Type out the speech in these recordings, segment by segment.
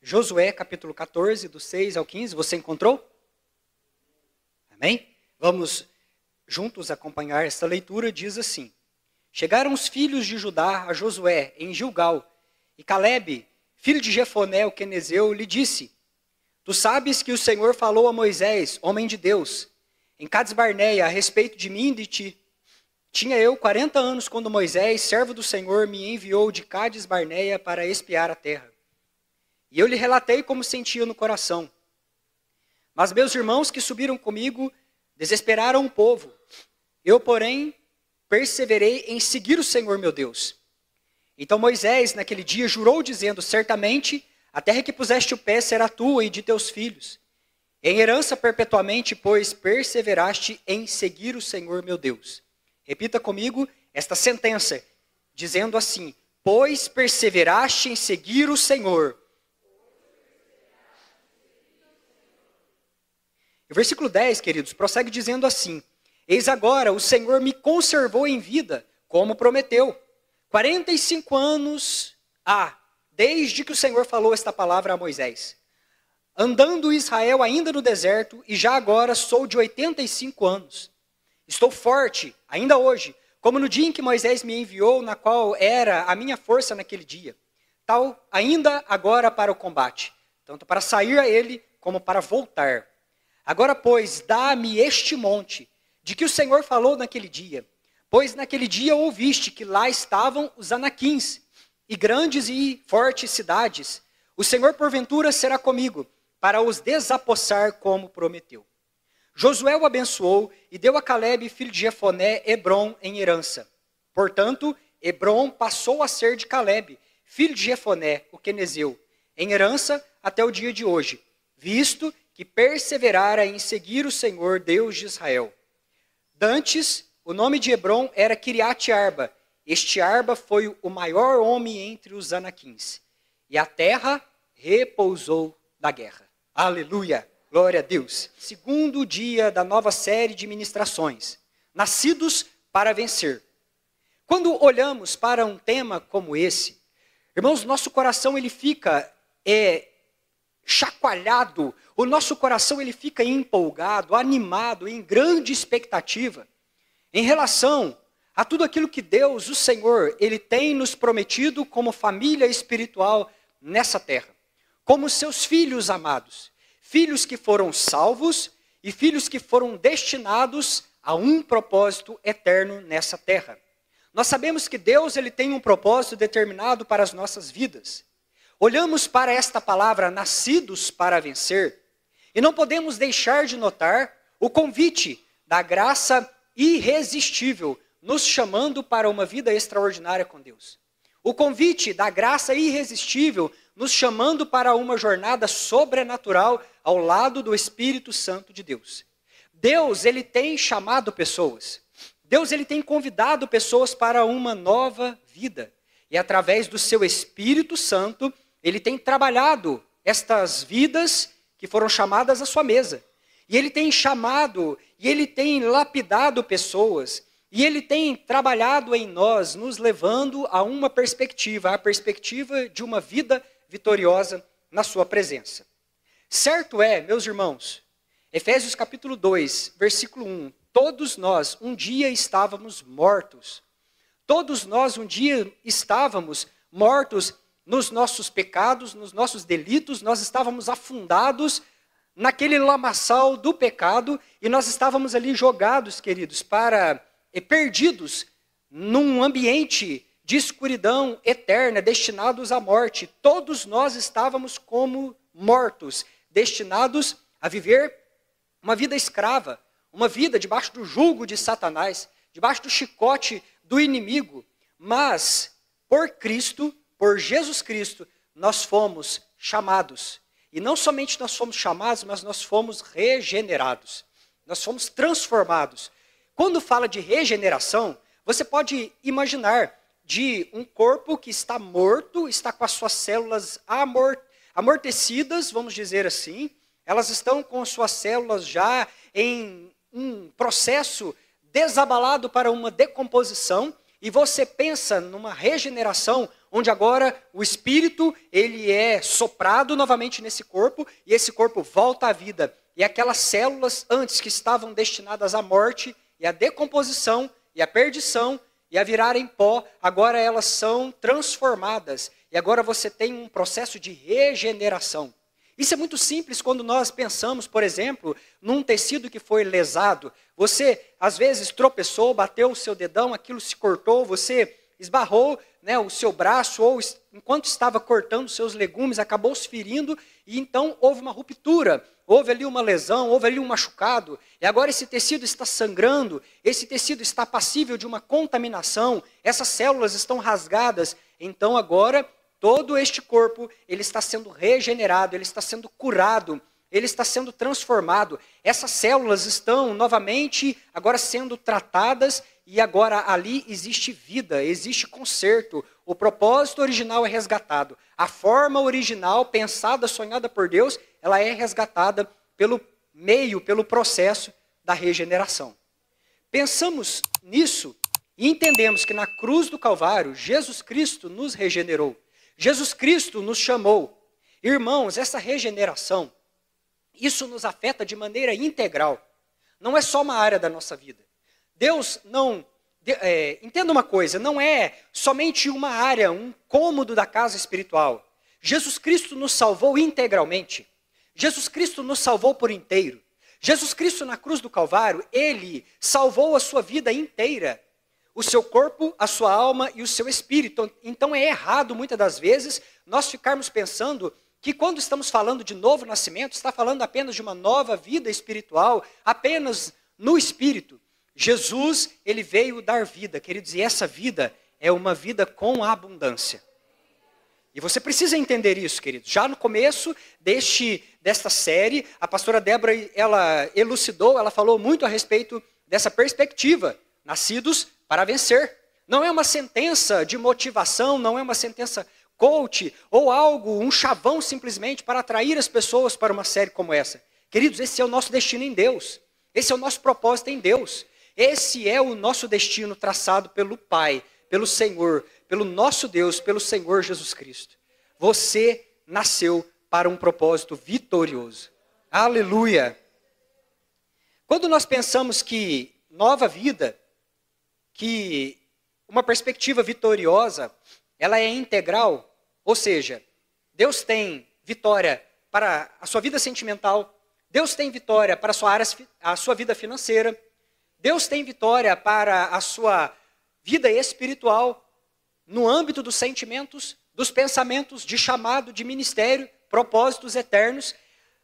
Josué capítulo 14, do 6 ao 15. Você encontrou? Amém? Vamos juntos acompanhar esta leitura. Diz assim: Chegaram os filhos de Judá a Josué em Gilgal, e Calebe, filho de Jefoné, o quenezeu, lhe disse: Tu sabes que o Senhor falou a Moisés, homem de Deus, em Cades-Barneia, a respeito de mim e de ti. Tinha eu 40 anos quando Moisés, servo do Senhor, me enviou de Cades-Barneia para espiar a terra. E eu lhe relatei como sentia no coração. Mas meus irmãos que subiram comigo desesperaram o povo. Eu, porém, perseverei em seguir o Senhor meu Deus. Então Moisés, naquele dia, jurou dizendo: Certamente a terra que puseste o pé será tua e de teus filhos. Em herança perpetuamente, pois perseveraste em seguir o Senhor meu Deus. Repita comigo esta sentença, dizendo assim: Pois perseveraste em seguir o Senhor. O versículo 10, queridos, prossegue dizendo assim: Eis agora, o Senhor me conservou em vida, como prometeu. 45 anos desde que o Senhor falou esta palavra a Moisés. Andando Israel ainda no deserto, e já agora sou de 85 anos. Estou forte, ainda hoje, como no dia em que Moisés me enviou, na qual era a minha força naquele dia. Tal ainda agora para o combate, tanto para sair a ele, como para voltar. Agora, pois, dá-me este monte, de que o Senhor falou naquele dia. Pois naquele dia ouviste que lá estavam os anaquins, e grandes e fortes cidades. O Senhor, porventura, será comigo, para os desapossar como prometeu. Josué o abençoou e deu a Calebe, filho de Jefoné, Hebrom em herança. Portanto, Hebrom passou a ser de Calebe, filho de Jefoné, o quenezeu, em herança até o dia de hoje, visto que perseverara em seguir o Senhor, Deus de Israel. Dantes, o nome de Hebrom era Kiriate Arba. Este Arba foi o maior homem entre os anaquins. E a terra repousou da guerra. Aleluia! Glória a Deus. Segundo dia da nova série de ministrações. Nascidos para vencer. Quando olhamos para um tema como esse, irmãos, nosso coração ele fica chacoalhado, o nosso coração ele fica empolgado, animado, em grande expectativa, em relação a tudo aquilo que Deus, o Senhor, ele tem nos prometido como família espiritual nessa terra, como seus filhos amados, filhos que foram salvos e filhos que foram destinados a um propósito eterno nessa terra. Nós sabemos que Deus ele tem um propósito determinado para as nossas vidas. Olhamos para esta palavra, nascidos para vencer, e não podemos deixar de notar o convite da graça irresistível, nos chamando para uma vida extraordinária com Deus. O convite da graça irresistível, nos chamando para uma jornada sobrenatural ao lado do Espírito Santo de Deus. Deus, ele tem chamado pessoas. Deus, ele tem convidado pessoas para uma nova vida. E através do seu Espírito Santo, ele tem trabalhado estas vidas que foram chamadas à sua mesa. E ele tem chamado, e ele tem lapidado pessoas, e ele tem trabalhado em nós, nos levando a uma perspectiva, a perspectiva de uma vida vitoriosa na sua presença. Certo é, meus irmãos, Efésios capítulo 2, versículo 1, todos nós um dia estávamos mortos. Todos nós um dia estávamos mortos nos nossos pecados, nos nossos delitos, nós estávamos afundados naquele lamaçal do pecado e nós estávamos ali jogados, queridos, perdidos num ambiente de escuridão eterna, destinados à morte. Todos nós estávamos como mortos, destinados a viver uma vida escrava, uma vida debaixo do jugo de Satanás, debaixo do chicote do inimigo. Mas, por Cristo, por Jesus Cristo, nós fomos chamados. E não somente nós fomos chamados, mas nós fomos regenerados. Nós fomos transformados. Quando fala de regeneração, você pode imaginar de um corpo que está morto, está com as suas células amortecidas, vamos dizer assim. Elas estão com as suas células já em um processo desabalado para uma decomposição. e você pensa numa regeneração, onde agora o espírito ele é soprado novamente nesse corpo, e esse corpo volta à vida. E aquelas células antes que estavam destinadas à morte, e à decomposição, e à perdição, e a virarem pó, agora elas são transformadas. E agora você tem um processo de regeneração. Isso é muito simples quando nós pensamos, por exemplo, num tecido que foi lesado. Você, às vezes, tropeçou, bateu o seu dedão, aquilo se cortou, você esbarrou, né, o seu braço, ou enquanto estava cortando seus legumes, acabou se ferindo, e então houve uma ruptura, houve ali uma lesão, houve ali um machucado, e agora esse tecido está sangrando, esse tecido está passível de uma contaminação, essas células estão rasgadas, então agora todo este corpo, ele está sendo regenerado, ele está sendo curado, ele está sendo transformado. Essas células estão novamente agora sendo tratadas e agora ali existe vida, existe conserto. O propósito original é resgatado. A forma original, pensada, sonhada por Deus, ela é resgatada pelo meio, pelo processo da regeneração. Pensamos nisso e entendemos que na cruz do Calvário, Jesus Cristo nos regenerou. Jesus Cristo nos chamou. Irmãos, essa regeneração, isso nos afeta de maneira integral. Não é só uma área da nossa vida. Deus não... entenda uma coisa, não é somente uma área, um cômodo da casa espiritual. Jesus Cristo nos salvou integralmente. Jesus Cristo nos salvou por inteiro. Jesus Cristo na cruz do Calvário, Ele salvou a sua vida inteira. O seu corpo, a sua alma e o seu espírito. Então é errado, muitas das vezes, nós ficarmos pensando que quando estamos falando de novo nascimento, está falando apenas de uma nova vida espiritual, apenas no espírito. Jesus, Ele veio dar vida, queridos, e essa vida é uma vida com abundância. E você precisa entender isso, queridos. Já no começo desta série, a pastora Débora, ela elucidou, ela falou muito a respeito dessa perspectiva. Nascidos para vencer. Não é uma sentença de motivação, não é uma sentença coach, ou algo, um chavão simplesmente para atrair as pessoas para uma série como essa. Queridos, esse é o nosso destino em Deus. Esse é o nosso propósito em Deus. Esse é o nosso destino traçado pelo Pai, pelo Senhor, pelo nosso Deus, pelo Senhor Jesus Cristo. Você nasceu para um propósito vitorioso. Aleluia! Quando nós pensamos que nova vida, que uma perspectiva vitoriosa, ela é integral, ou seja, Deus tem vitória para a sua vida sentimental, Deus tem vitória para a sua vida financeira, Deus tem vitória para a sua vida espiritual, no âmbito dos sentimentos, dos pensamentos, de chamado, de ministério, propósitos eternos.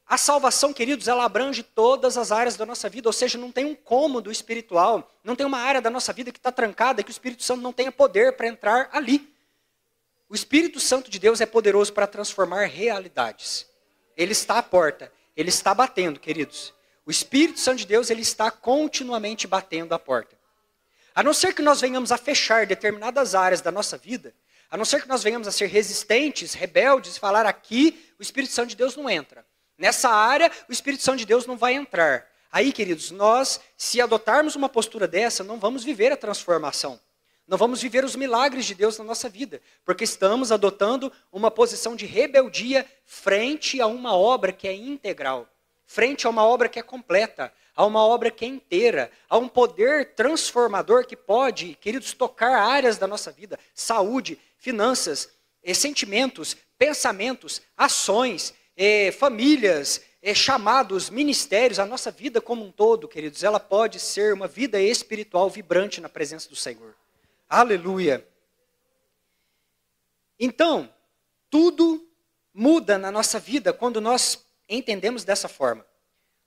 A salvação, queridos, ela abrange todas as áreas da nossa vida, ou seja, não tem um cômodo espiritual, não tem uma área da nossa vida que está trancada, que o Espírito Santo não tenha poder para entrar ali. O Espírito Santo de Deus é poderoso para transformar realidades. Ele está à porta, ele está batendo, queridos. O Espírito Santo de Deus, ele está continuamente batendo à porta. A não ser que nós venhamos a fechar determinadas áreas da nossa vida, a não ser que nós venhamos a ser resistentes, rebeldes, e falar aqui, o Espírito Santo de Deus não entra. Nessa área, o Espírito Santo de Deus não vai entrar. Aí, queridos, nós, se adotarmos uma postura dessa, não vamos viver a transformação. Não vamos viver os milagres de Deus na nossa vida, porque estamos adotando uma posição de rebeldia frente a uma obra que é integral, frente a uma obra que é completa, a uma obra que é inteira, a um poder transformador que pode, queridos, tocar áreas da nossa vida, saúde, finanças, sentimentos, pensamentos, ações, famílias, chamados, ministérios, a nossa vida como um todo, queridos, ela pode ser uma vida espiritual vibrante na presença do Senhor. Aleluia! Então, tudo muda na nossa vida quando nós entendemos dessa forma.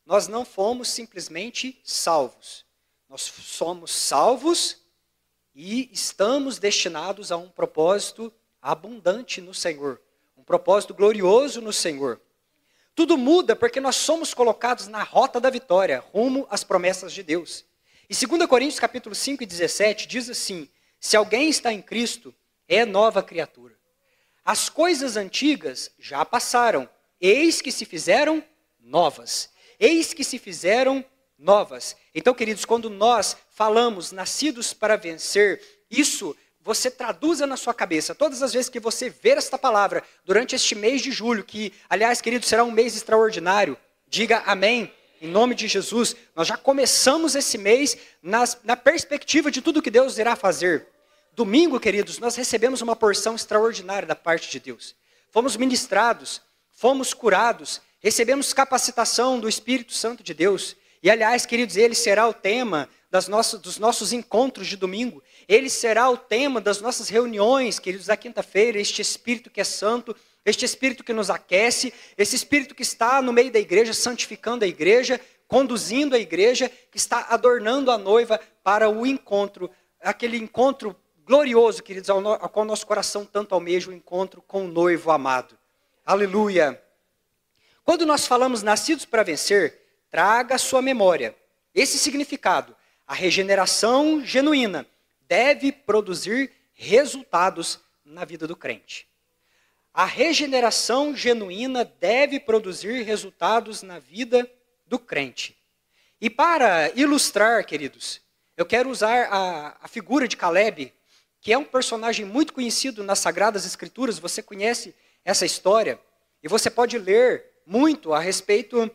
Nós não fomos simplesmente salvos. Nós somos salvos e estamos destinados a um propósito abundante no Senhor. Um propósito glorioso no Senhor. Tudo muda porque nós somos colocados na rota da vitória, rumo às promessas de Deus. E 2 Coríntios capítulo 5 e 17 diz assim: se alguém está em Cristo, é nova criatura. As coisas antigas já passaram, eis que se fizeram novas. Eis que se fizeram novas. Então, queridos, quando nós falamos nascidos para vencer, Isso você traduza na sua cabeça. Todas as vezes que você ver esta palavra durante este mês de julho, que, aliás, querido, será um mês extraordinário, diga amém, em nome de Jesus. Nós já começamos esse mês na perspectiva de tudo que Deus irá fazer. Domingo, queridos, nós recebemos uma porção extraordinária da parte de Deus. Fomos ministrados, fomos curados, recebemos capacitação do Espírito Santo de Deus. E, aliás, queridos, ele será o tema dos nossos encontros de domingo. Ele será o tema das nossas reuniões, queridos, da quinta-feira. Este Espírito que é santo, este Espírito que nos aquece, esse Espírito que está no meio da igreja, santificando a igreja, conduzindo a igreja, que está adornando a noiva para o encontro, aquele encontro glorioso, queridos, ao qual nosso coração tanto almeja, o encontro com o noivo amado. Aleluia! Quando nós falamos nascidos para vencer, traga à sua memória esse significado. A regeneração genuína deve produzir resultados na vida do crente. A regeneração genuína deve produzir resultados na vida do crente. E para ilustrar, queridos, eu quero usar a figura de Caleb, que é um personagem muito conhecido nas Sagradas Escrituras. Você conhece essa história e você pode ler muito a respeito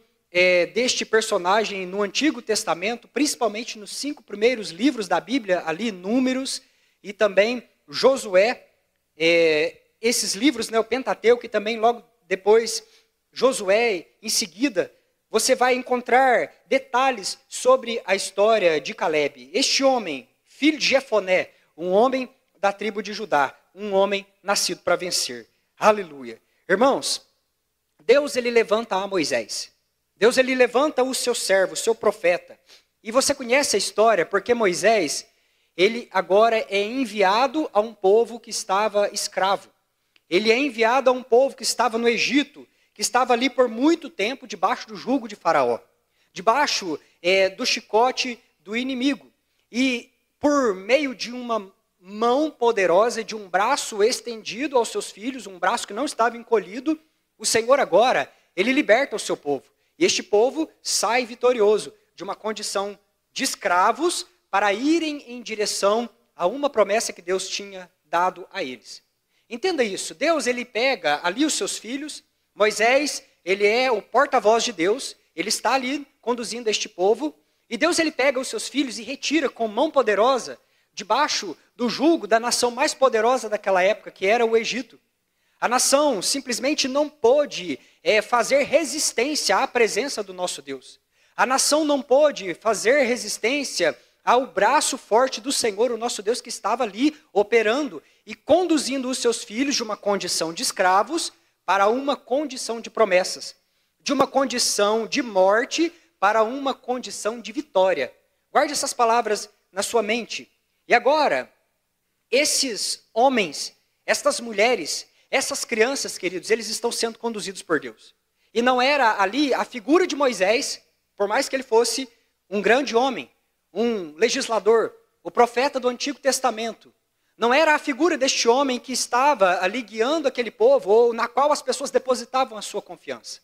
deste personagem no Antigo Testamento, principalmente nos 5 primeiros livros da Bíblia, ali Números e também Josué, esses livros, né, o Pentateuco, e também logo depois Josué, em seguida, você vai encontrar detalhes sobre a história de Caleb. Este homem, filho de Jefoné, um homem da tribo de Judá, um homem nascido para vencer. Aleluia. Irmãos, Deus ele levanta a Moisés. Deus ele levanta o seu servo, o seu profeta. E você conhece a história, porque Moisés, ele agora é enviado a um povo que estava escravo. Ele é enviado a um povo que estava no Egito, que estava ali por muito tempo debaixo do jugo de Faraó, debaixo do chicote do inimigo. E por meio de uma mão poderosa, de um braço estendido aos seus filhos, um braço que não estava encolhido, o Senhor agora, ele liberta o seu povo. E este povo sai vitorioso de uma condição de escravos para irem em direção a uma promessa que Deus tinha dado a eles. Entenda isso, Deus ele pega ali os seus filhos, Moisés ele é o porta-voz de Deus, ele está ali conduzindo este povo, e Deus ele pega os seus filhos e retira com mão poderosa, debaixo do jugo da nação mais poderosa daquela época, que era o Egito. A nação simplesmente não pôde fazer resistência à presença do nosso Deus. A nação não pôde fazer resistência ao braço forte do Senhor, o nosso Deus, que estava ali operando e conduzindo os seus filhos de uma condição de escravos para uma condição de promessas, de uma condição de morte para uma condição de vitória. Guarde essas palavras na sua mente. E agora, esses homens, estas mulheres, essas crianças, queridos, eles estão sendo conduzidos por Deus. E não era ali a figura de Moisés, por mais que ele fosse um grande homem, um legislador, o profeta do Antigo Testamento. Não era a figura deste homem que estava ali guiando aquele povo, ou na qual as pessoas depositavam a sua confiança.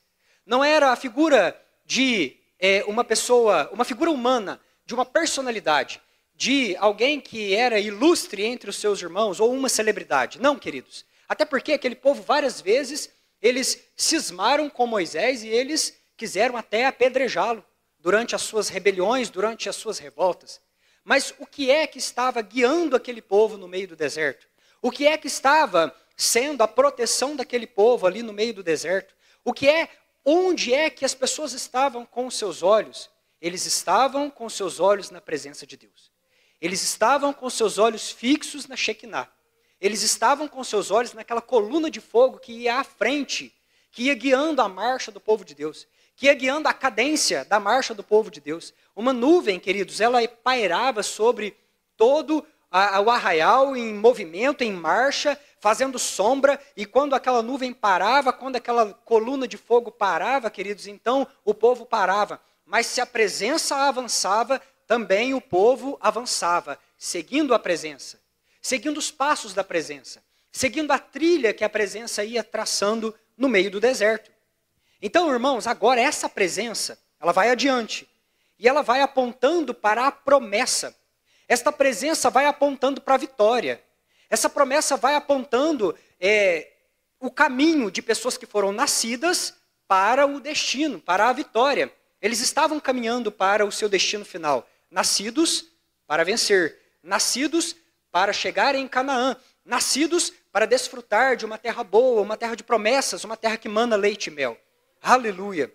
Não era a figura de uma pessoa, uma figura humana, de uma personalidade, de alguém que era ilustre entre os seus irmãos, ou uma celebridade. Não, queridos. Até porque aquele povo, várias vezes, eles cismaram com Moisés e eles quiseram até apedrejá-lo durante as suas rebeliões, durante as suas revoltas. Mas o que é que estava guiando aquele povo no meio do deserto? O que é que estava sendo a proteção daquele povo ali no meio do deserto? Onde é que as pessoas estavam com os seus olhos? Eles estavam com seus olhos na presença de Deus. Eles estavam com seus olhos fixos na Shekinah. Eles estavam com seus olhos naquela coluna de fogo que ia à frente, que ia guiando a marcha do povo de Deus, que ia guiando a cadência da marcha do povo de Deus. Uma nuvem, queridos, ela pairava sobre todo o arraial em movimento, em marcha, fazendo sombra, e quando aquela nuvem parava, quando aquela coluna de fogo parava, queridos, então o povo parava. Mas se a presença avançava, também o povo avançava, seguindo a presença, seguindo os passos da presença, seguindo a trilha que a presença ia traçando no meio do deserto. Então, irmãos, agora essa presença, ela vai adiante, e ela vai apontando para a promessa. Esta presença vai apontando para a vitória. Essa promessa vai apontando o caminho de pessoas que foram nascidas para o destino, para a vitória. Eles estavam caminhando para o seu destino final. Nascidos para vencer. Nascidos para chegar em Canaã. Nascidos para desfrutar de uma terra boa, uma terra de promessas, uma terra que mana leite e mel. Aleluia.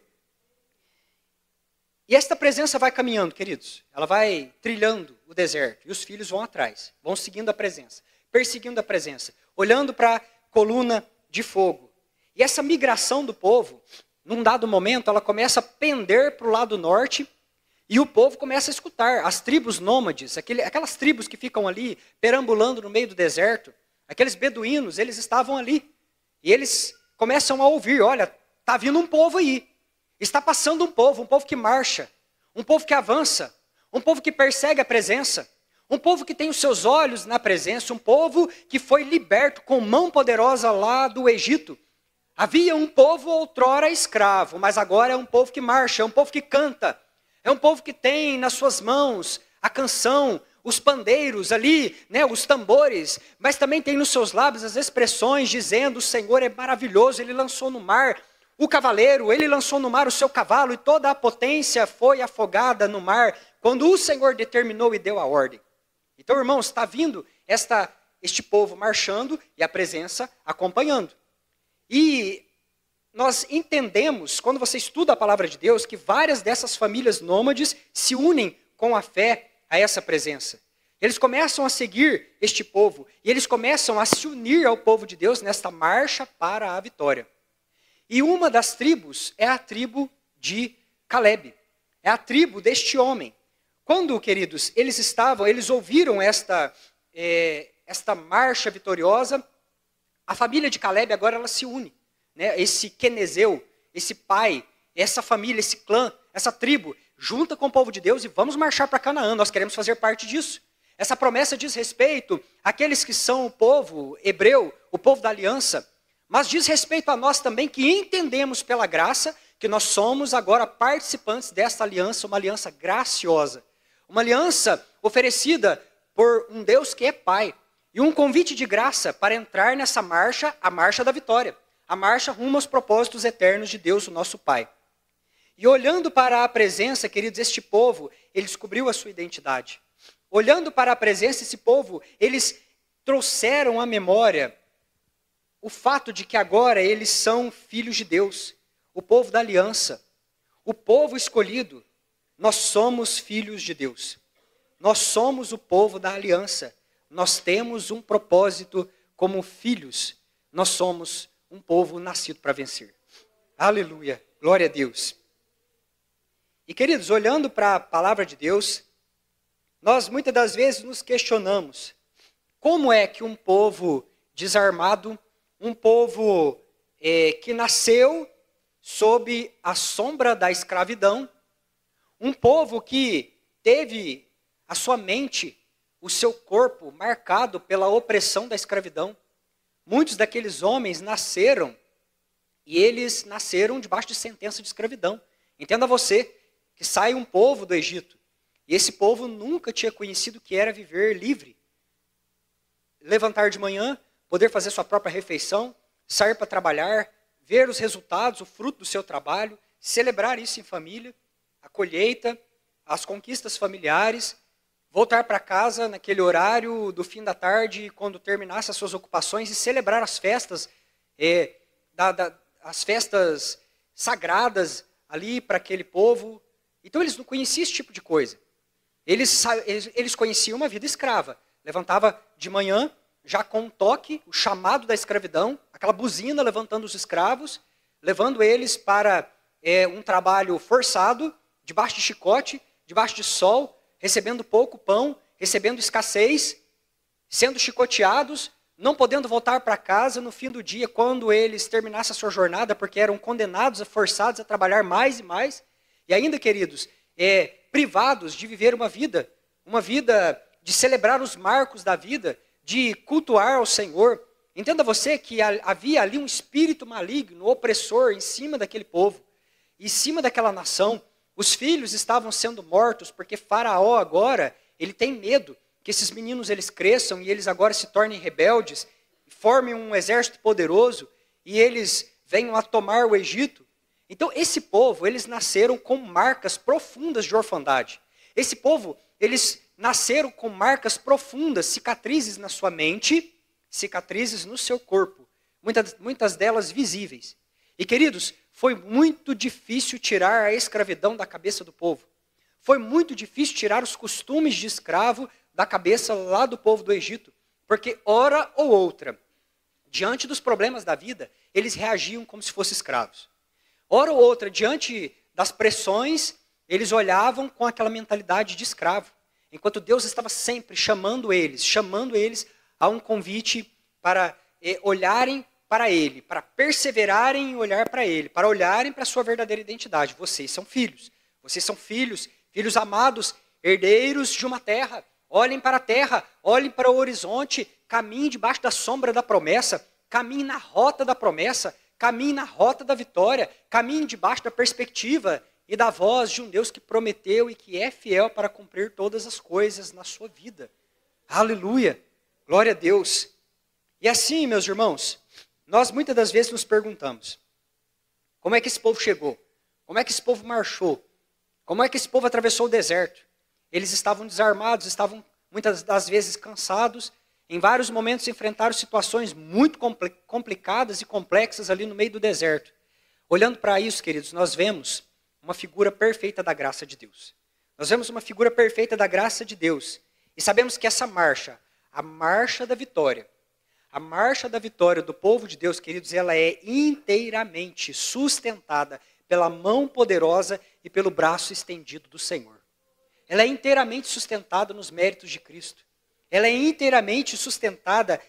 E esta presença vai caminhando, queridos. Ela vai trilhando o deserto. E os filhos vão atrás. Vão seguindo a presença. Perseguindo a presença. Olhando para a coluna de fogo. E essa migração do povo, num dado momento, ela começa a pender para o lado norte. E o povo começa a escutar. As tribos nômades, aquelas tribos que ficam ali, perambulando no meio do deserto. Aqueles beduínos, eles estavam ali. E eles começam a ouvir, olha, está vindo um povo aí. Está passando um povo que marcha, um povo que avança, um povo que persegue a presença, um povo que tem os seus olhos na presença, um povo que foi liberto com mão poderosa lá do Egito. Havia um povo outrora escravo, mas agora é um povo que marcha, é um povo que canta, é um povo que tem nas suas mãos a canção, os pandeiros ali, né, os tambores, mas também tem nos seus lábios as expressões dizendo: o Senhor é maravilhoso, Ele lançou no mar o cavaleiro, Ele lançou no mar o seu cavalo e toda a potência foi afogada no mar quando o Senhor determinou e deu a ordem. Então, irmãos, está vindo este povo marchando e a presença acompanhando. E nós entendemos, quando você estuda a palavra de Deus, que várias dessas famílias nômades se unem com a fé a essa presença. Eles começam a seguir este povo e eles começam a se unir ao povo de Deus nesta marcha para a vitória. E uma das tribos é a tribo de Calebe. É a tribo deste homem. Quando, queridos, eles ouviram esta marcha vitoriosa, a família de Calebe agora ela se une. Né? Esse quenezeu, esse pai, essa família, esse clã, essa tribo, junta com o povo de Deus e vamos marchar para Canaã. Nós queremos fazer parte disso. Essa promessa diz respeito àqueles que são o povo hebreu, o povo da aliança, mas diz respeito a nós também que entendemos pela graça que nós somos agora participantes desta aliança, uma aliança graciosa. Uma aliança oferecida por um Deus que é Pai. E um convite de graça para entrar nessa marcha, a marcha da vitória. A marcha rumo aos propósitos eternos de Deus, o nosso Pai. E olhando para a presença, queridos, este povo, ele descobriu a sua identidade. Olhando para a presença, esse povo, eles trouxeram à memória o fato de que agora eles são filhos de Deus, o povo da aliança, o povo escolhido. Nós somos filhos de Deus. Nós somos o povo da aliança. Nós temos um propósito como filhos. Nós somos um povo nascido para vencer. Aleluia, glória a Deus. E queridos, olhando para a palavra de Deus, nós muitas das vezes nos questionamos como é que um povo desarmado, um povo que nasceu sob a sombra da escravidão, um povo que teve a sua mente, o seu corpo marcado pela opressão da escravidão. Muitos daqueles homens nasceram, e eles nasceram debaixo de sentença de escravidão. Entenda você, que sai um povo do Egito, e esse povo nunca tinha conhecido o que era viver livre. Levantar de manhã, poder fazer sua própria refeição, sair para trabalhar, ver os resultados, o fruto do seu trabalho, celebrar isso em família, a colheita, as conquistas familiares, voltar para casa naquele horário do fim da tarde, quando terminasse as suas ocupações, e celebrar as festas, as festas sagradas ali para aquele povo. Então eles não conheciam esse tipo de coisa. Eles conheciam uma vida escrava. Levantava de manhã, já com um toque, o chamado da escravidão, aquela buzina levantando os escravos, levando eles para um trabalho forçado, debaixo de chicote, debaixo de sol, recebendo pouco pão, recebendo escassez, sendo chicoteados, não podendo voltar para casa no fim do dia, quando eles terminassem a sua jornada, porque eram condenados, forçados a trabalhar mais e mais. E ainda, queridos, privados de viver uma vida de celebrar os marcos da vida, de cultuar ao Senhor. Entenda você que havia ali um espírito maligno, opressor, em cima daquele povo, em cima daquela nação. Os filhos estavam sendo mortos, porque Faraó agora, ele tem medo que esses meninos eles cresçam e eles agora se tornem rebeldes, formem um exército poderoso e eles venham a tomar o Egito. Então esse povo, eles nasceram com marcas profundas de orfandade. Esse povo, eles nasceram com marcas profundas, cicatrizes na sua mente, cicatrizes no seu corpo, muitas delas visíveis. E queridos, foi muito difícil tirar a escravidão da cabeça do povo. Foi muito difícil tirar os costumes de escravo da cabeça lá do povo do Egito. Porque hora ou outra, diante dos problemas da vida, eles reagiam como se fossem escravos. Hora ou outra, diante das pressões, eles olhavam com aquela mentalidade de escravo. Enquanto Deus estava sempre chamando eles a um convite para olharem para Ele, para perseverarem em olhar para Ele, para olharem para a sua verdadeira identidade. Vocês são filhos, filhos amados, herdeiros de uma terra. Olhem para a terra, olhem para o horizonte, caminhem debaixo da sombra da promessa, caminhem na rota da promessa, caminhem na rota da vitória, caminhem debaixo da perspectiva e da voz de um Deus que prometeu e que é fiel para cumprir todas as coisas na sua vida. Aleluia! Glória a Deus! E assim, meus irmãos, nós muitas das vezes nos perguntamos, como é que esse povo chegou? Como é que esse povo marchou? Como é que esse povo atravessou o deserto? Eles estavam desarmados, estavam muitas das vezes cansados, em vários momentos enfrentaram situações muito complicadas e complexas ali no meio do deserto. Olhando para isso, queridos, nós vemos uma figura perfeita da graça de Deus. Nós vemos uma figura perfeita da graça de Deus. E sabemos que essa marcha, a marcha da vitória do povo de Deus, queridos, ela é inteiramente sustentada pela mão poderosa e pelo braço estendido do Senhor. Ela é inteiramente sustentada nos méritos de Cristo. Ela é inteiramente sustentada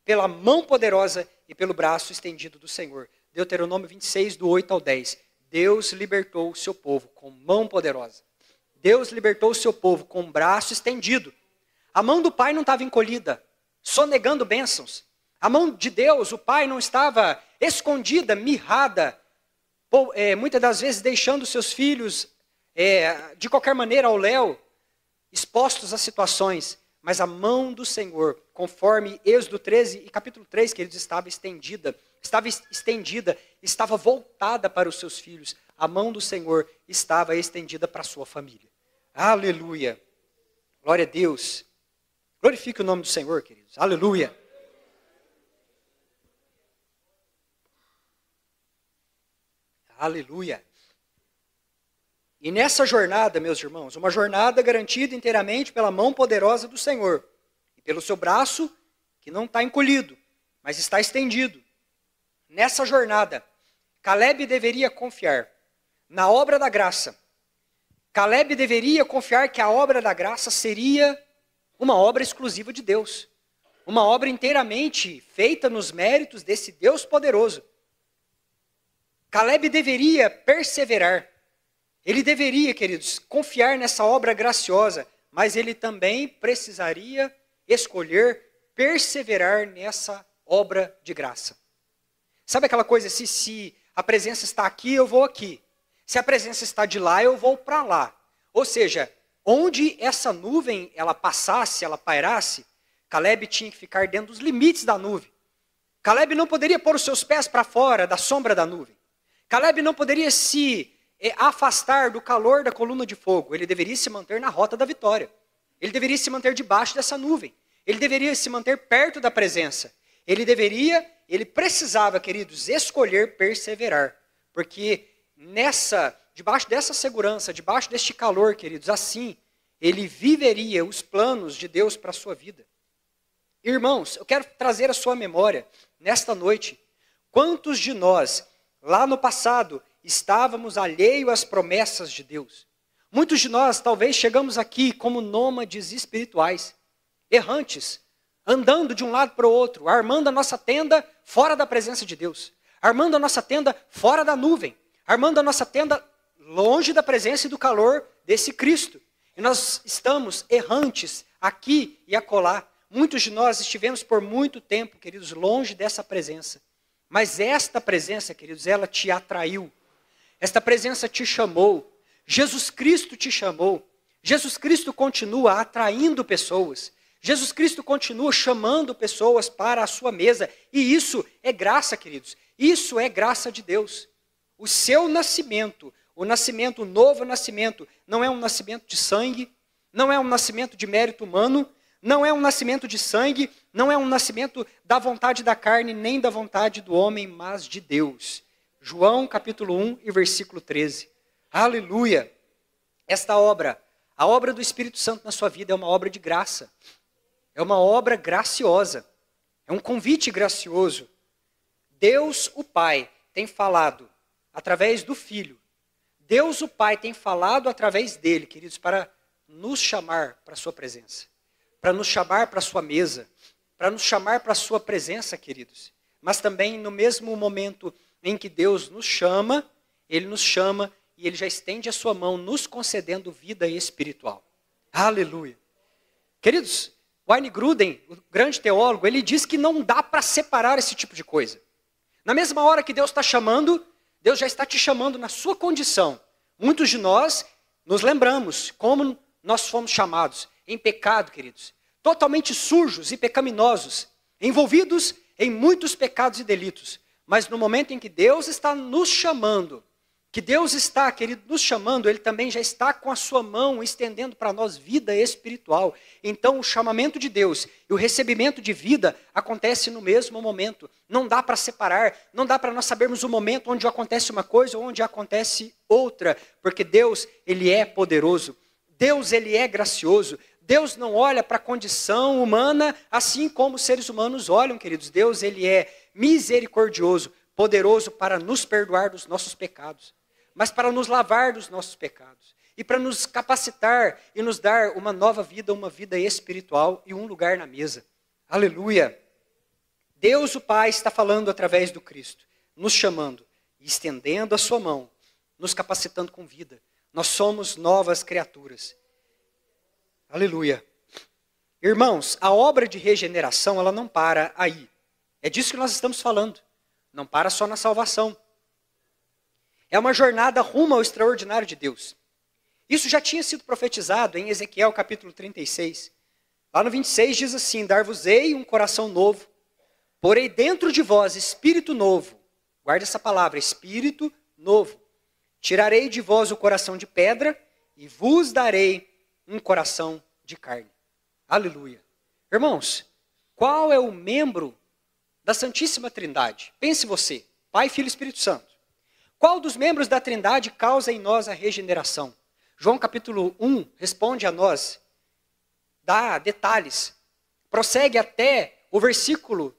pela mão poderosa e pelo braço estendido do Senhor. Deuteronômio 26, do 8 ao 10. Deus libertou o seu povo com mão poderosa. Deus libertou o seu povo com o braço estendido. A mão do Pai não estava encolhida, sonegando bênçãos. A mão de Deus, o Pai, não estava escondida, mirrada, muitas das vezes deixando seus filhos, de qualquer maneira, ao léu, expostos a situações. Mas a mão do Senhor, conforme Êxodo 13 e capítulo 3, que eles estava estendida, estava voltada para os seus filhos. A mão do Senhor estava estendida para a sua família. Aleluia. Glória a Deus. Glorifique o nome do Senhor, queridos. Aleluia. Aleluia. E nessa jornada, meus irmãos, uma jornada garantida inteiramente pela mão poderosa do Senhor. E pelo seu braço, que não está encolhido, mas está estendido. Nessa jornada, Caleb deveria confiar na obra da graça. Caleb deveria confiar que a obra da graça seria uma obra exclusiva de Deus. Uma obra inteiramente feita nos méritos desse Deus poderoso. Caleb deveria perseverar. Ele deveria, queridos, confiar nessa obra graciosa, mas ele também precisaria escolher perseverar nessa obra de graça. Sabe aquela coisa, se a presença está aqui, eu vou aqui. Se a presença está de lá, eu vou para lá. Ou seja, onde essa nuvem ela passasse, ela pairasse, Caleb tinha que ficar dentro dos limites da nuvem. Caleb não poderia pôr os seus pés para fora da sombra da nuvem. Caleb não poderia se afastar do calor da coluna de fogo. Ele deveria se manter na rota da vitória. Ele deveria se manter debaixo dessa nuvem. Ele deveria se manter perto da presença. Ele precisava, queridos, escolher perseverar. Porque debaixo dessa segurança, debaixo deste calor, queridos, assim, ele viveria os planos de Deus para a sua vida. Irmãos, eu quero trazer à sua memória, nesta noite, quantos de nós, lá no passado, estávamos alheios às promessas de Deus. Muitos de nós, talvez, chegamos aqui como nômades espirituais, errantes, andando de um lado para o outro, armando a nossa tenda fora da presença de Deus, armando a nossa tenda fora da nuvem, armando a nossa tenda longe da presença e do calor desse Cristo. E nós estamos errantes aqui e acolá. Muitos de nós estivemos por muito tempo, queridos, longe dessa presença. Mas esta presença, queridos, ela te atraiu. Esta presença te chamou. Jesus Cristo te chamou. Jesus Cristo continua atraindo pessoas. Jesus Cristo continua chamando pessoas para a sua mesa. E isso é graça, queridos. Isso é graça de Deus. O seu nascimento, o novo nascimento, não é um nascimento de sangue, não é um nascimento de mérito humano, não é um nascimento de sangue, não é um nascimento da vontade da carne, nem da vontade do homem, mas de Deus. João capítulo 1 e versículo 13. Aleluia! Esta obra, a obra do Espírito Santo na sua vida é uma obra de graça. É uma obra graciosa. É um convite gracioso. Deus, o Pai, tem falado através do Filho. Deus, o Pai, tem falado através dele, queridos, para nos chamar para a sua presença. Para nos chamar para a sua mesa. Para nos chamar para a sua presença, queridos. Mas também no mesmo momento em que Deus nos chama, Ele nos chama e Ele já estende a sua mão, nos concedendo vida espiritual. Aleluia. Queridos, Wayne Grudem, o grande teólogo, ele diz que não dá para separar esse tipo de coisa. Na mesma hora que Deus está chamando, Deus já está te chamando na sua condição. Muitos de nós nos lembramos como nós fomos chamados em pecado, queridos. Totalmente sujos e pecaminosos, envolvidos em muitos pecados e delitos. Mas no momento em que Deus está nos chamando, que Deus está, querido, nos chamando, Ele também já está com a sua mão estendendo para nós vida espiritual. Então o chamamento de Deus e o recebimento de vida acontece no mesmo momento. Não dá para separar, não dá para nós sabermos o momento onde acontece uma coisa ou onde acontece outra. Porque Deus, Ele é poderoso. Deus, Ele é gracioso. Deus não olha para a condição humana assim como os seres humanos olham, queridos. Deus, Ele é misericordioso, poderoso para nos perdoar dos nossos pecados, mas para nos lavar dos nossos pecados e para nos capacitar e nos dar uma nova vida, uma vida espiritual e um lugar na mesa. Aleluia! Deus, o Pai, está falando através do Cristo, nos chamando e estendendo a sua mão, nos capacitando com vida. Nós somos novas criaturas. Aleluia! Irmãos, a obra de regeneração, ela não para aí. É disso que nós estamos falando. Não para só na salvação. É uma jornada rumo ao extraordinário de Deus. Isso já tinha sido profetizado em Ezequiel capítulo 36. Lá no 26 diz assim: dar-vos-ei um coração novo, porei dentro de vós espírito novo. Guarda essa palavra, espírito novo. Tirarei de vós o coração de pedra e vos darei um coração de carne. Aleluia. Irmãos, qual é o membro da Santíssima Trindade? Pense você, Pai, Filho e Espírito Santo. Qual dos membros da Trindade causa em nós a regeneração? João capítulo 1 responde a nós, dá detalhes, prossegue até o versículo,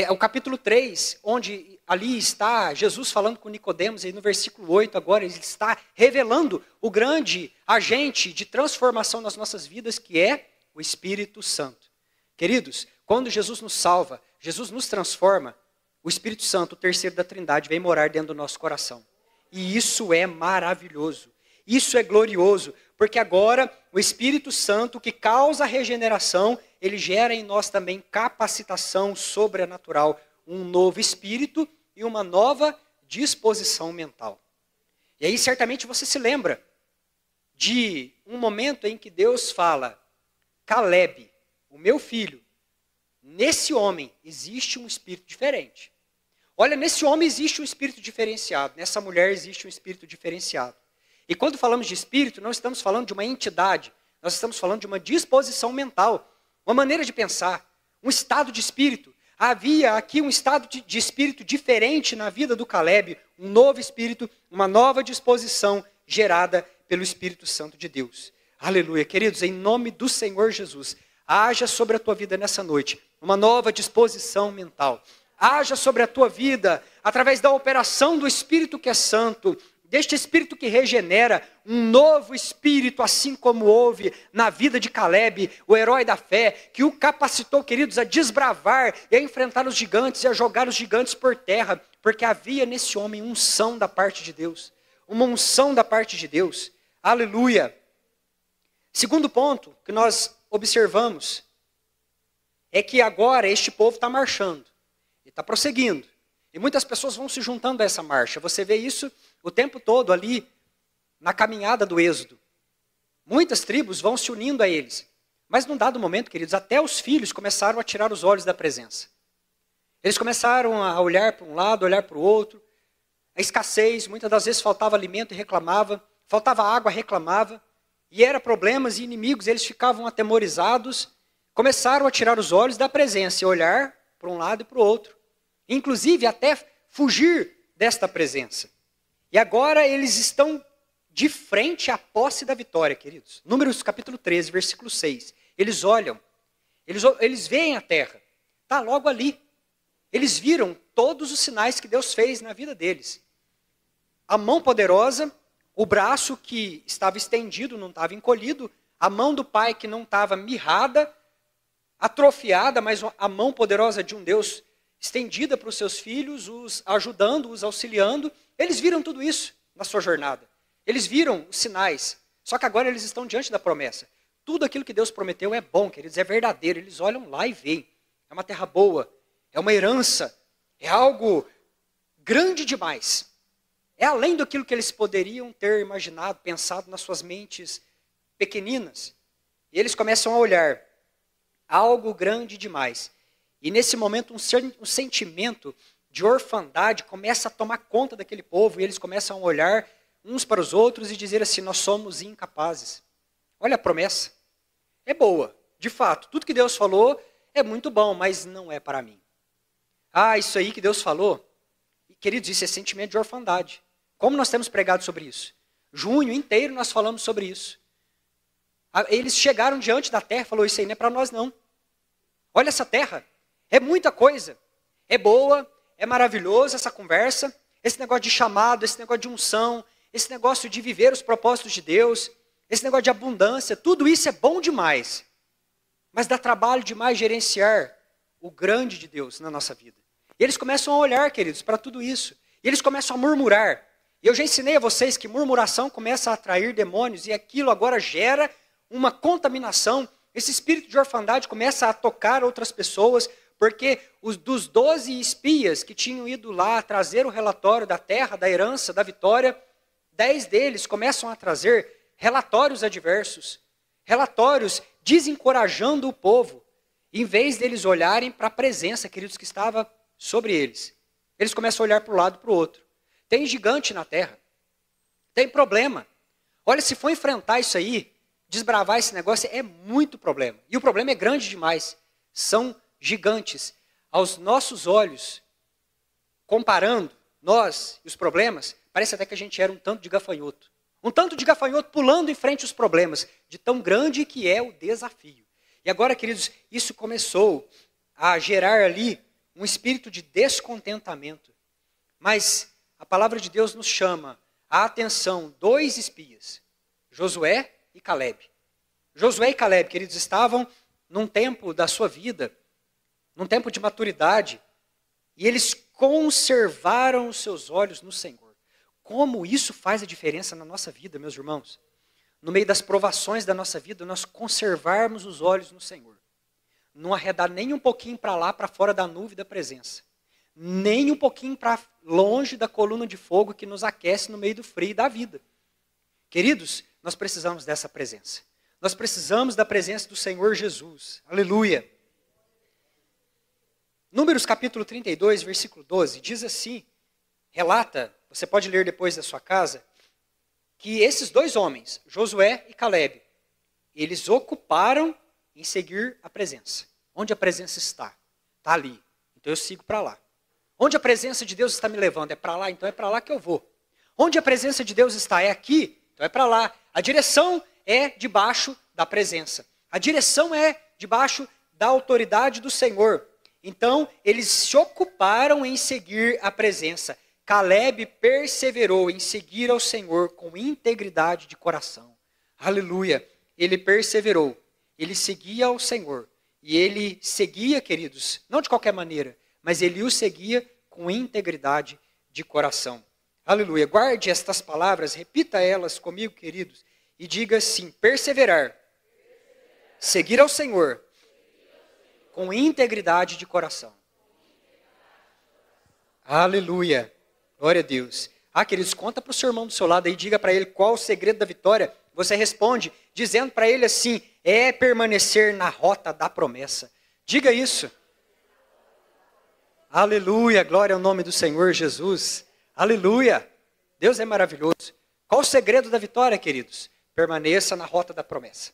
o capítulo 3, onde ali está Jesus falando com Nicodemos, e no versículo 8 agora ele está revelando o grande agente de transformação nas nossas vidas, que é o Espírito Santo. Queridos, quando Jesus nos salva, Jesus nos transforma, o Espírito Santo, o terceiro da Trindade, vem morar dentro do nosso coração. E isso é maravilhoso. Isso é glorioso, porque agora o Espírito Santo, que causa a regeneração, ele gera em nós também capacitação sobrenatural, um novo espírito e uma nova disposição mental. E aí certamente você se lembra de um momento em que Deus fala: Caleb, o meu filho, nesse homem existe um espírito diferente. Olha, nesse homem existe um espírito diferenciado, nessa mulher existe um espírito diferenciado. E quando falamos de espírito, não estamos falando de uma entidade, nós estamos falando de uma disposição mental, uma maneira de pensar, um estado de espírito. Havia aqui um estado de espírito diferente na vida do Caleb, um novo espírito, uma nova disposição gerada pelo Espírito Santo de Deus. Aleluia, queridos, em nome do Senhor Jesus, haja sobre a tua vida nessa noite uma nova disposição mental. Haja sobre a tua vida, através da operação do Espírito que é santo, deste Espírito que regenera, um novo Espírito, assim como houve na vida de Caleb, o herói da fé, que o capacitou, queridos, a desbravar e a enfrentar os gigantes e a jogar os gigantes por terra, porque havia nesse homem unção da parte de Deus, uma unção da parte de Deus. Aleluia! Segundo ponto que nós observamos é que agora este povo está marchando. Está prosseguindo. E muitas pessoas vão se juntando a essa marcha. Você vê isso o tempo todo ali na caminhada do Êxodo. Muitas tribos vão se unindo a eles. Mas num dado momento, queridos, até os filhos começaram a tirar os olhos da presença. Eles começaram a olhar para um lado, olhar para o outro. A escassez, muitas das vezes faltava alimento e reclamava, faltava água, reclamava. E era problemas e inimigos, eles ficavam atemorizados, começaram a tirar os olhos da presença e olhar para um lado e para o outro. Inclusive até fugir desta presença. E agora eles estão de frente à posse da vitória, queridos. Números capítulo 13, versículo 6. Eles olham, eles veem a terra, está logo ali. Eles viram todos os sinais que Deus fez na vida deles. A mão poderosa, o braço que estava estendido, não estava encolhido, a mão do pai que não estava mirrada, atrofiada, mas a mão poderosa de um Deus estendida para os seus filhos, os ajudando, os auxiliando. Eles viram tudo isso na sua jornada. Eles viram os sinais. Só que agora eles estão diante da promessa. Tudo aquilo que Deus prometeu é bom, queridos, é verdadeiro. Eles olham lá e veem. É uma terra boa, é uma herança, é algo grande demais. É além daquilo que eles poderiam ter imaginado, pensado nas suas mentes pequeninas. E eles começam a olhar algo grande demais. E nesse momento um sentimento de orfandade começa a tomar conta daquele povo. E eles começam a olhar uns para os outros e dizer assim: nós somos incapazes. Olha a promessa. É boa, de fato. Tudo que Deus falou é muito bom, mas não é para mim. Ah, isso aí que Deus falou. Queridos, isso é sentimento de orfandade. Como nós temos pregado sobre isso? Junho inteiro nós falamos sobre isso. Eles chegaram diante da terra e falaram: isso aí não é para nós não. Olha essa terra, é muita coisa. É boa, é maravilhoso essa conversa, esse negócio de chamado, esse negócio de unção, esse negócio de viver os propósitos de Deus, esse negócio de abundância, tudo isso é bom demais. Mas dá trabalho demais gerenciar o grande de Deus na nossa vida. E eles começam a olhar, queridos, para tudo isso. E eles começam a murmurar. E eu já ensinei a vocês que murmuração começa a atrair demônios e aquilo agora gera uma contaminação. Esse espírito de orfandade começa a tocar outras pessoas, porque dos 12 espias que tinham ido lá trazer o relatório da terra, da herança, da vitória, 10 deles começam a trazer relatórios adversos, relatórios desencorajando o povo, em vez deles olharem para a presença, queridos, que estava sobre eles. Eles começam a olhar para um lado e para o outro. Tem gigante na terra. Tem problema. Olha, se for enfrentar isso aí, desbravar esse negócio, é muito problema. E o problema é grande demais. São gigantes. Aos nossos olhos, comparando nós e os problemas, parece até que a gente era um tanto de gafanhoto. Um tanto de gafanhoto pulando em frente aos problemas, de tão grande que é o desafio. E agora, queridos, isso começou a gerar ali um espírito de descontentamento. Mas a palavra de Deus nos chama a atenção 2 espias, Josué e Caleb. Josué e Caleb, queridos, estavam num tempo da sua vida, num tempo de maturidade, e eles conservaram os seus olhos no Senhor. Como isso faz a diferença na nossa vida, meus irmãos? No meio das provações da nossa vida, nós conservarmos os olhos no Senhor. Não arredar nem um pouquinho para lá, para fora da nuvem da presença. Nem um pouquinho para longe da coluna de fogo que nos aquece no meio do frio da vida. Queridos, nós precisamos dessa presença. Nós precisamos da presença do Senhor Jesus. Aleluia. Números capítulo 32, versículo 12, diz assim, relata, você pode ler depois da sua casa, que esses 2 homens, Josué e Caleb, eles ocuparam em seguir a presença. Onde a presença está? Está ali. Então eu sigo para lá. Onde a presença de Deus está me levando? É para lá, então é para lá que eu vou. Onde a presença de Deus está? É aqui, então é para lá. A direção é debaixo da presença. A direção é debaixo da autoridade do Senhor. Então, eles se ocuparam em seguir a presença. Caleb perseverou em seguir ao Senhor com integridade de coração. Aleluia. Ele perseverou. Ele seguia ao Senhor. E ele seguia, queridos, não de qualquer maneira, mas ele o seguia com integridade de coração. Aleluia. Guarde estas palavras, repita elas comigo, queridos, e diga assim: perseverar, seguir ao Senhor, com integridade de coração. Aleluia. Glória a Deus. Queridos, conta para o seu irmão do seu lado aí, diga para ele qual o segredo da vitória. Você responde dizendo para ele assim: é permanecer na rota da promessa. Diga isso. Aleluia, glória ao nome do Senhor Jesus. Aleluia, Deus é maravilhoso. Qual o segredo da vitória, queridos? Permaneça na rota da promessa.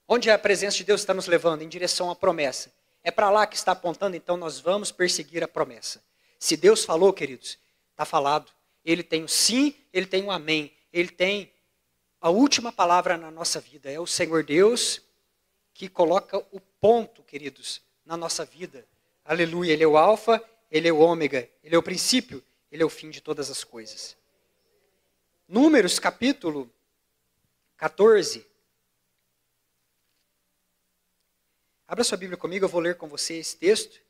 Onde a presença de Deus está nos levando? Em direção à promessa. É para lá que está apontando, então nós vamos perseguir a promessa. Se Deus falou, queridos, está falado. Ele tem o sim, ele tem o amém. Ele tem a última palavra na nossa vida. É o Senhor Deus que coloca o ponto, queridos, na nossa vida. Aleluia, Ele é o alfa, Ele é o ômega, Ele é o princípio, Ele é o fim de todas as coisas. Números capítulo 14. Abra sua Bíblia comigo, eu vou ler com você esse texto.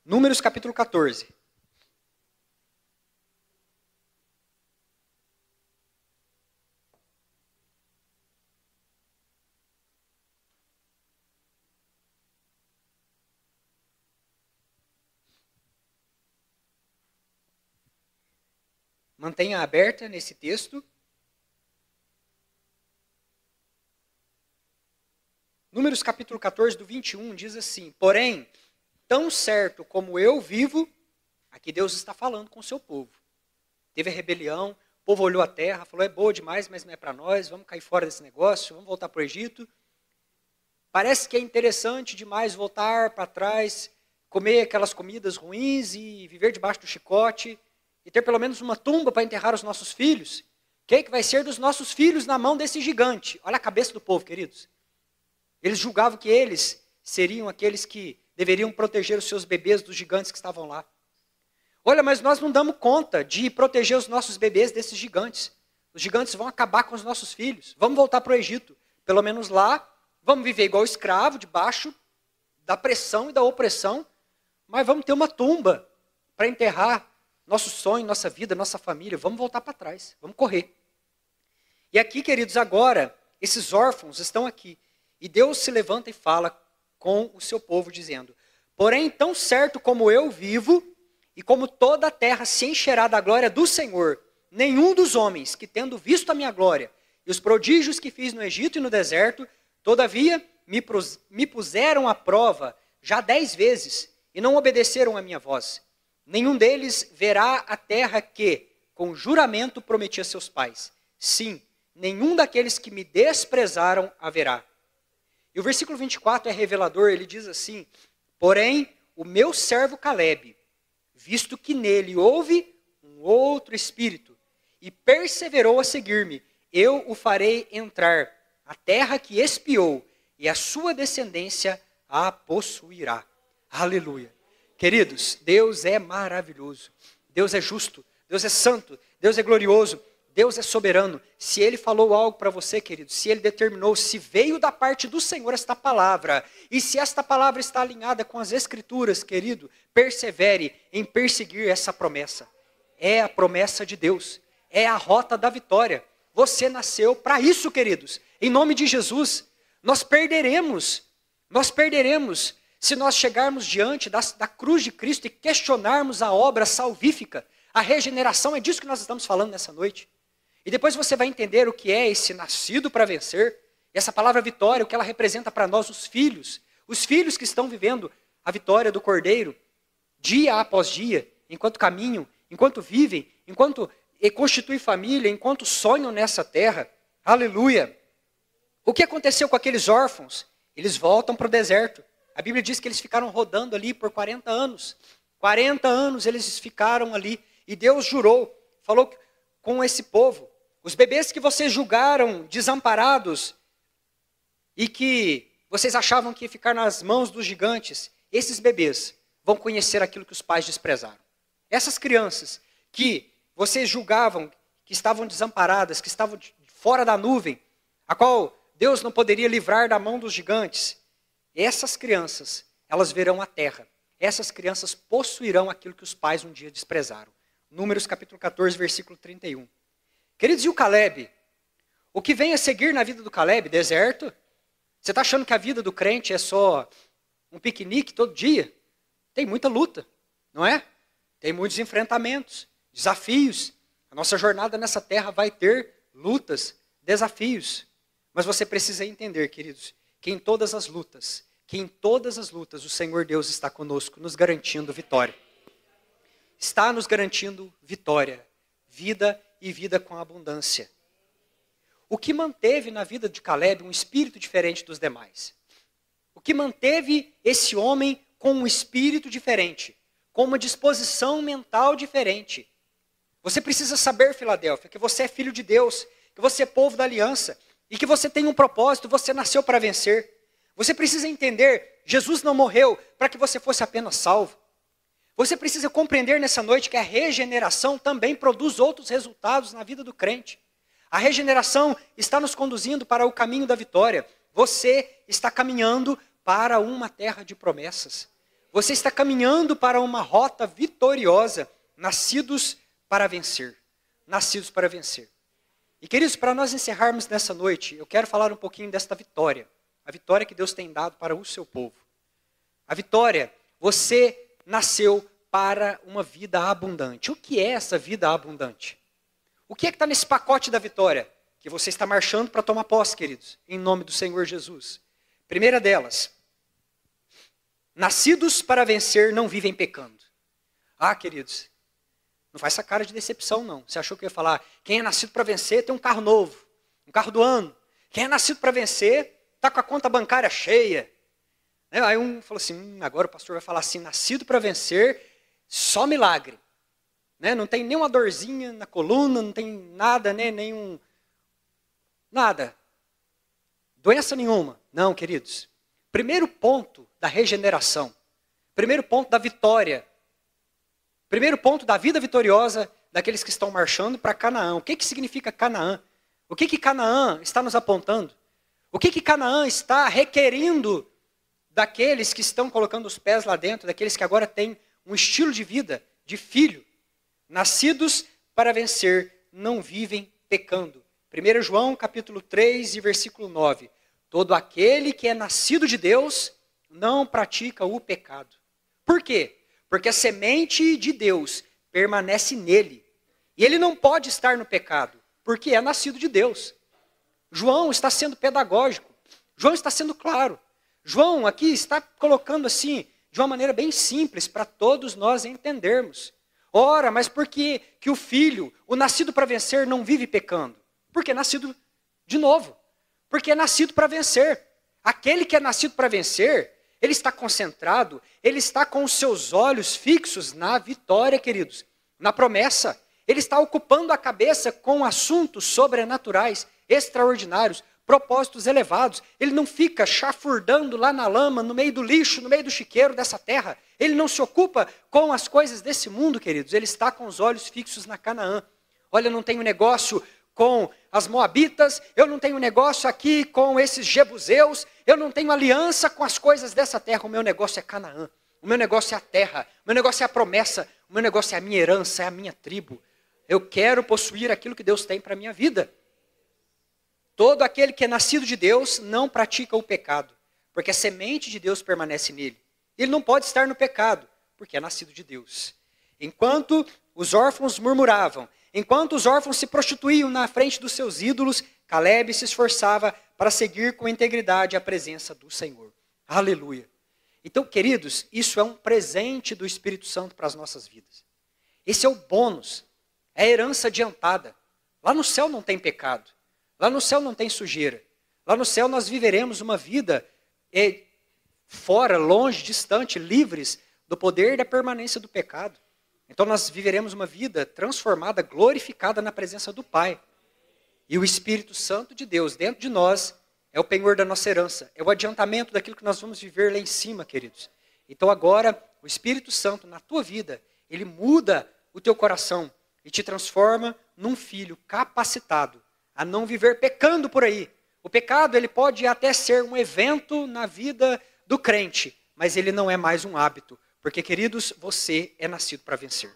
Números capítulo 14. Mantenha aberta nesse texto. Números capítulo 14, do 21, diz assim: porém, tão certo como eu vivo, aqui Deus está falando com o seu povo. Teve a rebelião, o povo olhou a terra, falou: é boa demais, mas não é para nós, vamos cair fora desse negócio, vamos voltar para o Egito. Parece que é interessante demais voltar para trás, comer aquelas comidas ruins e viver debaixo do chicote, e ter pelo menos uma tumba para enterrar os nossos filhos. O que vai ser dos nossos filhos na mão desse gigante? Olha a cabeça do povo, queridos. Eles julgavam que eles seriam aqueles que deveriam proteger os seus bebês dos gigantes que estavam lá. Olha, mas nós não damos conta de proteger os nossos bebês desses gigantes. Os gigantes vão acabar com os nossos filhos. Vamos voltar para o Egito. Pelo menos lá, vamos viver igual escravo, debaixo da pressão e da opressão. Mas vamos ter uma tumba para enterrar nosso sonho, nossa vida, nossa família. Vamos voltar para trás, vamos correr. E aqui, queridos, agora, esses órfãos estão aqui. E Deus se levanta e fala com o seu povo, dizendo: porém, tão certo como eu vivo, e como toda a terra se encherá da glória do Senhor, nenhum dos homens que, tendo visto a minha glória, e os prodígios que fiz no Egito e no deserto, todavia me puseram à prova já 10 vezes, e não obedeceram a minha voz. Nenhum deles verá a terra que, com juramento, prometi a seus pais. Sim, nenhum daqueles que me desprezaram haverá. E o versículo 24 é revelador, ele diz assim: porém, o meu servo Calebe, visto que nele houve um outro espírito, e perseverou a seguir-me, eu o farei entrar a terra que espiou, e a sua descendência a possuirá. Aleluia. Queridos, Deus é maravilhoso, Deus é justo, Deus é santo, Deus é glorioso, Deus é soberano. Se Ele falou algo para você, querido, se Ele determinou, se veio da parte do Senhor esta palavra, e se esta palavra está alinhada com as Escrituras, querido, persevere em perseguir essa promessa. É a promessa de Deus, é a rota da vitória. Você nasceu para isso, queridos. Em nome de Jesus, nós perderemos se nós chegarmos diante da cruz de Cristo e questionarmos a obra salvífica, a regeneração. É disso que nós estamos falando nessa noite. E depois você vai entender o que é esse nascido para vencer, e essa palavra vitória, o que ela representa para nós, os filhos que estão vivendo a vitória do Cordeiro, dia após dia, enquanto caminham, enquanto vivem, enquanto constituem família, enquanto sonham nessa terra. Aleluia! O que aconteceu com aqueles órfãos? Eles voltam para o deserto. A Bíblia diz que eles ficaram rodando ali por 40 anos. 40 anos eles ficaram ali. E Deus jurou, falou com esse povo: os bebês que vocês julgaram desamparados e que vocês achavam que ia ficar nas mãos dos gigantes, esses bebês vão conhecer aquilo que os pais desprezaram. Essas crianças que vocês julgavam que estavam desamparadas, que estavam fora da nuvem, a qual Deus não poderia livrar da mão dos gigantes, essas crianças, elas verão a terra. Essas crianças possuirão aquilo que os pais um dia desprezaram. Números capítulo 14, versículo 31. Queridos, e o Calebe? O que vem a seguir na vida do Calebe? Deserto? Você está achando que a vida do crente é só um piquenique todo dia? Tem muita luta, não é? Tem muitos enfrentamentos, desafios. A nossa jornada nessa terra vai ter lutas, desafios. Mas você precisa entender, queridos, que em todas as lutas, o Senhor Deus está conosco, nos garantindo vitória. Está nos garantindo vitória, vida e vida com abundância. O que manteve na vida de Caleb um espírito diferente dos demais? O que manteve esse homem com um espírito diferente, com uma disposição mental diferente? Você precisa saber, Filadélfia, que você é filho de Deus, que você é povo da aliança, e que você tem um propósito, você nasceu para vencer. Você precisa entender, Jesus não morreu para que você fosse apenas salvo. Você precisa compreender nessa noite que a regeneração também produz outros resultados na vida do crente. A regeneração está nos conduzindo para o caminho da vitória. Você está caminhando para uma terra de promessas. Você está caminhando para uma rota vitoriosa, nascidos para vencer. Nascidos para vencer. E queridos, para nós encerrarmos nessa noite, eu quero falar um pouquinho desta vitória. A vitória que Deus tem dado para o seu povo. A vitória, você nasceu para uma vida abundante. O que é essa vida abundante? O que é que está nesse pacote da vitória? Que você está marchando para tomar posse, queridos, em nome do Senhor Jesus. Primeira delas, nascidos para vencer não vivem pecando. Ah, queridos, não faz essa cara de decepção não. Você achou que eu ia falar, quem é nascido para vencer tem um carro novo, um carro do ano. Quem é nascido para vencer está com a conta bancária cheia. Aí um falou assim, agora o pastor vai falar assim, nascido para vencer, só milagre. Não tem nenhuma dorzinha na coluna, não tem nada, nenhum... Nada. Doença nenhuma. Não, queridos. Primeiro ponto da regeneração. Primeiro ponto da vitória. Primeiro ponto da vida vitoriosa daqueles que estão marchando para Canaã. O que significa Canaã? O que Canaã está nos apontando? O que Canaã está requerindo daqueles que estão colocando os pés lá dentro, daqueles que agora têm um estilo de vida, de filho? Nascidos para vencer, não vivem pecando. 1 João capítulo 3 e versículo 9. Todo aquele que é nascido de Deus não pratica o pecado. Por quê? Porque a semente de Deus permanece nele. E ele não pode estar no pecado, porque é nascido de Deus. João está sendo pedagógico. João está sendo claro. João aqui está colocando assim, de uma maneira bem simples, para todos nós entendermos. Ora, mas por que o filho, o nascido para vencer, não vive pecando? Porque é nascido de novo. Porque é nascido para vencer. Aquele que é nascido para vencer, ele está concentrado, ele está com os seus olhos fixos na vitória, queridos, na promessa. Ele está ocupando a cabeça com assuntos sobrenaturais, extraordinários, propósitos elevados. Ele não fica chafurdando lá na lama, no meio do lixo, no meio do chiqueiro dessa terra. Ele não se ocupa com as coisas desse mundo, queridos. Ele está com os olhos fixos na Canaã. Olha, eu não tenho negócio com as moabitas, eu não tenho negócio aqui com esses jebuseus, eu não tenho aliança com as coisas dessa terra. O meu negócio é Canaã. O meu negócio é a terra. O meu negócio é a promessa. O meu negócio é a minha herança, é a minha tribo. Eu quero possuir aquilo que Deus tem para a minha vida. Todo aquele que é nascido de Deus não pratica o pecado, porque a semente de Deus permanece nele. Ele não pode estar no pecado, porque é nascido de Deus. Enquanto os órfãos murmuravam, enquanto os órfãos se prostituíam na frente dos seus ídolos, Caleb se esforçava para seguir com integridade a presença do Senhor. Aleluia. Então, queridos, isso é um presente do Espírito Santo para as nossas vidas. Esse é o bônus, é a herança adiantada. Lá no céu não tem pecado. Lá no céu não tem sujeira. Lá no céu nós viveremos uma vida fora, longe, distante, livres do poder e da permanência do pecado. Então nós viveremos uma vida transformada, glorificada na presença do Pai. E o Espírito Santo de Deus dentro de nós é o penhor da nossa herança. É o adiantamento daquilo que nós vamos viver lá em cima, queridos. Então agora, o Espírito Santo na tua vida, ele muda o teu coração e te transforma num filho capacitado a não viver pecando por aí. O pecado, ele pode até ser um evento na vida do crente, mas ele não é mais um hábito. Porque, queridos, você é nascido para vencer.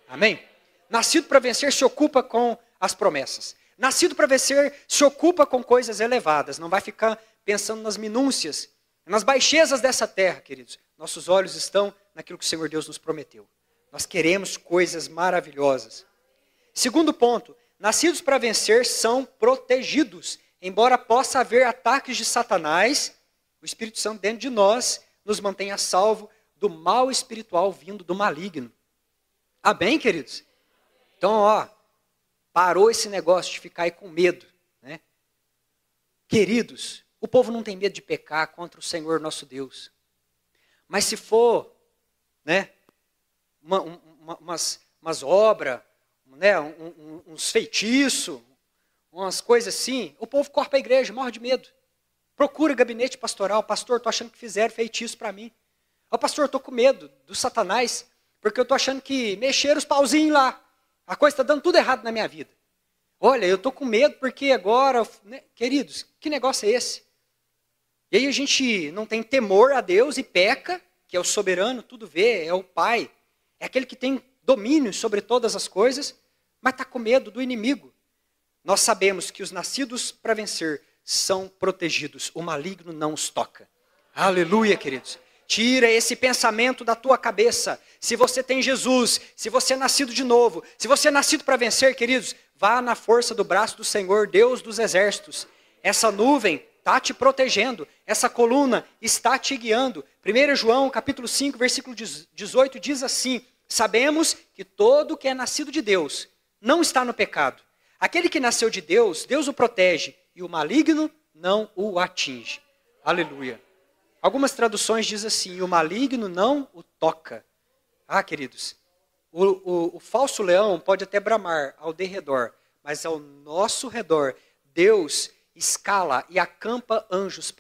Amém? Nascido para vencer se ocupa com as promessas. Nascido para vencer se ocupa com coisas elevadas. Não vai ficar pensando nas minúcias, nas baixezas dessa terra, queridos. Nossos olhos estão naquilo que o Senhor Deus nos prometeu. Nós queremos coisas maravilhosas. Segundo ponto, nascidos para vencer são protegidos. Embora possa haver ataques de Satanás, o Espírito Santo dentro de nós nos mantém a salvo do mal espiritual vindo do maligno. Amém, queridos? Então, parou esse negócio de ficar aí com medo, né? Queridos, o povo não tem medo de pecar contra o Senhor nosso Deus. Mas se for, né, umas obras, né, uns feitiços, umas coisas assim, o povo corre para a igreja, morre de medo. Procura gabinete pastoral. Pastor, estou achando que fizeram feitiço para mim. Pastor, estou com medo do Satanás, porque eu estou achando que mexeram os pauzinhos lá. A coisa está dando tudo errado na minha vida. Olha, eu estou com medo porque agora... Né? Queridos, que negócio é esse? E aí a gente não tem temor a Deus e peca, que é o soberano, tudo vê, é o Pai. É aquele que tem domínio sobre todas as coisas, mas está com medo do inimigo. Nós sabemos que os nascidos para vencer são protegidos. O maligno não os toca. Aleluia, queridos. Tira esse pensamento da tua cabeça. Se você tem Jesus, se você é nascido de novo, se você é nascido para vencer, queridos, vá na força do braço do Senhor, Deus dos exércitos. Essa nuvem está te protegendo, essa coluna está te guiando. 1 João, capítulo 5, versículo 18, diz assim: sabemos que todo que é nascido de Deus não está no pecado. Aquele que nasceu de Deus, Deus o protege, e o maligno não o atinge. Aleluia. Algumas traduções dizem assim: o maligno não o toca. Queridos, o falso leão pode até bramar ao derredor, mas ao nosso redor, Deus escala e acampa anjos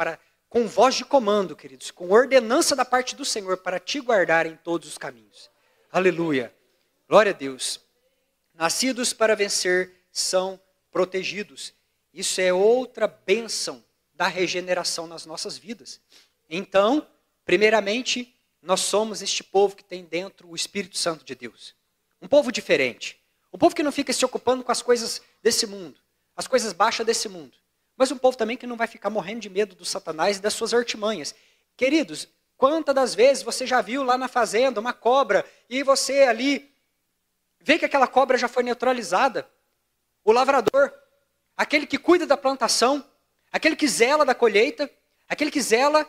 com voz de comando, queridos, com ordenança da parte do Senhor para te guardar em todos os caminhos. Aleluia. Glória a Deus. Nascidos para vencer são protegidos. Isso é outra bênção da regeneração nas nossas vidas. Então, primeiramente, nós somos este povo que tem dentro o Espírito Santo de Deus. Um povo diferente. Um povo que não fica se ocupando com as coisas desse mundo, as coisas baixas desse mundo. Mas um povo também que não vai ficar morrendo de medo do Satanás e das suas artimanhas. Queridos, quantas das vezes você já viu lá na fazenda uma cobra e você ali vê que aquela cobra já foi neutralizada? O lavrador, aquele que cuida da plantação, aquele que zela da colheita, aquele que zela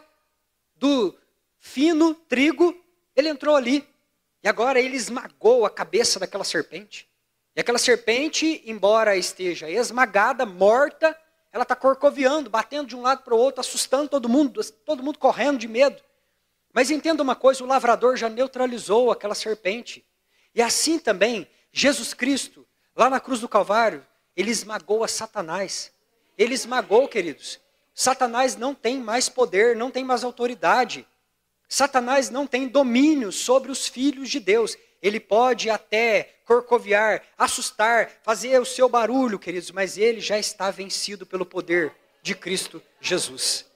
do fino trigo, ele entrou ali. E agora ele esmagou a cabeça daquela serpente. E aquela serpente, embora esteja esmagada, morta, ela está corcoviando, batendo de um lado para o outro, assustando todo mundo correndo de medo. Mas entenda uma coisa, o lavrador já neutralizou aquela serpente. E assim também, Jesus Cristo, lá na cruz do Calvário, ele esmagou a Satanás. Ele esmagou, queridos. Satanás não tem mais poder, não tem mais autoridade. Satanás não tem domínio sobre os filhos de Deus. Ele pode até corcoviar, assustar, fazer o seu barulho, queridos, mas ele já está vencido pelo poder de Cristo Jesus.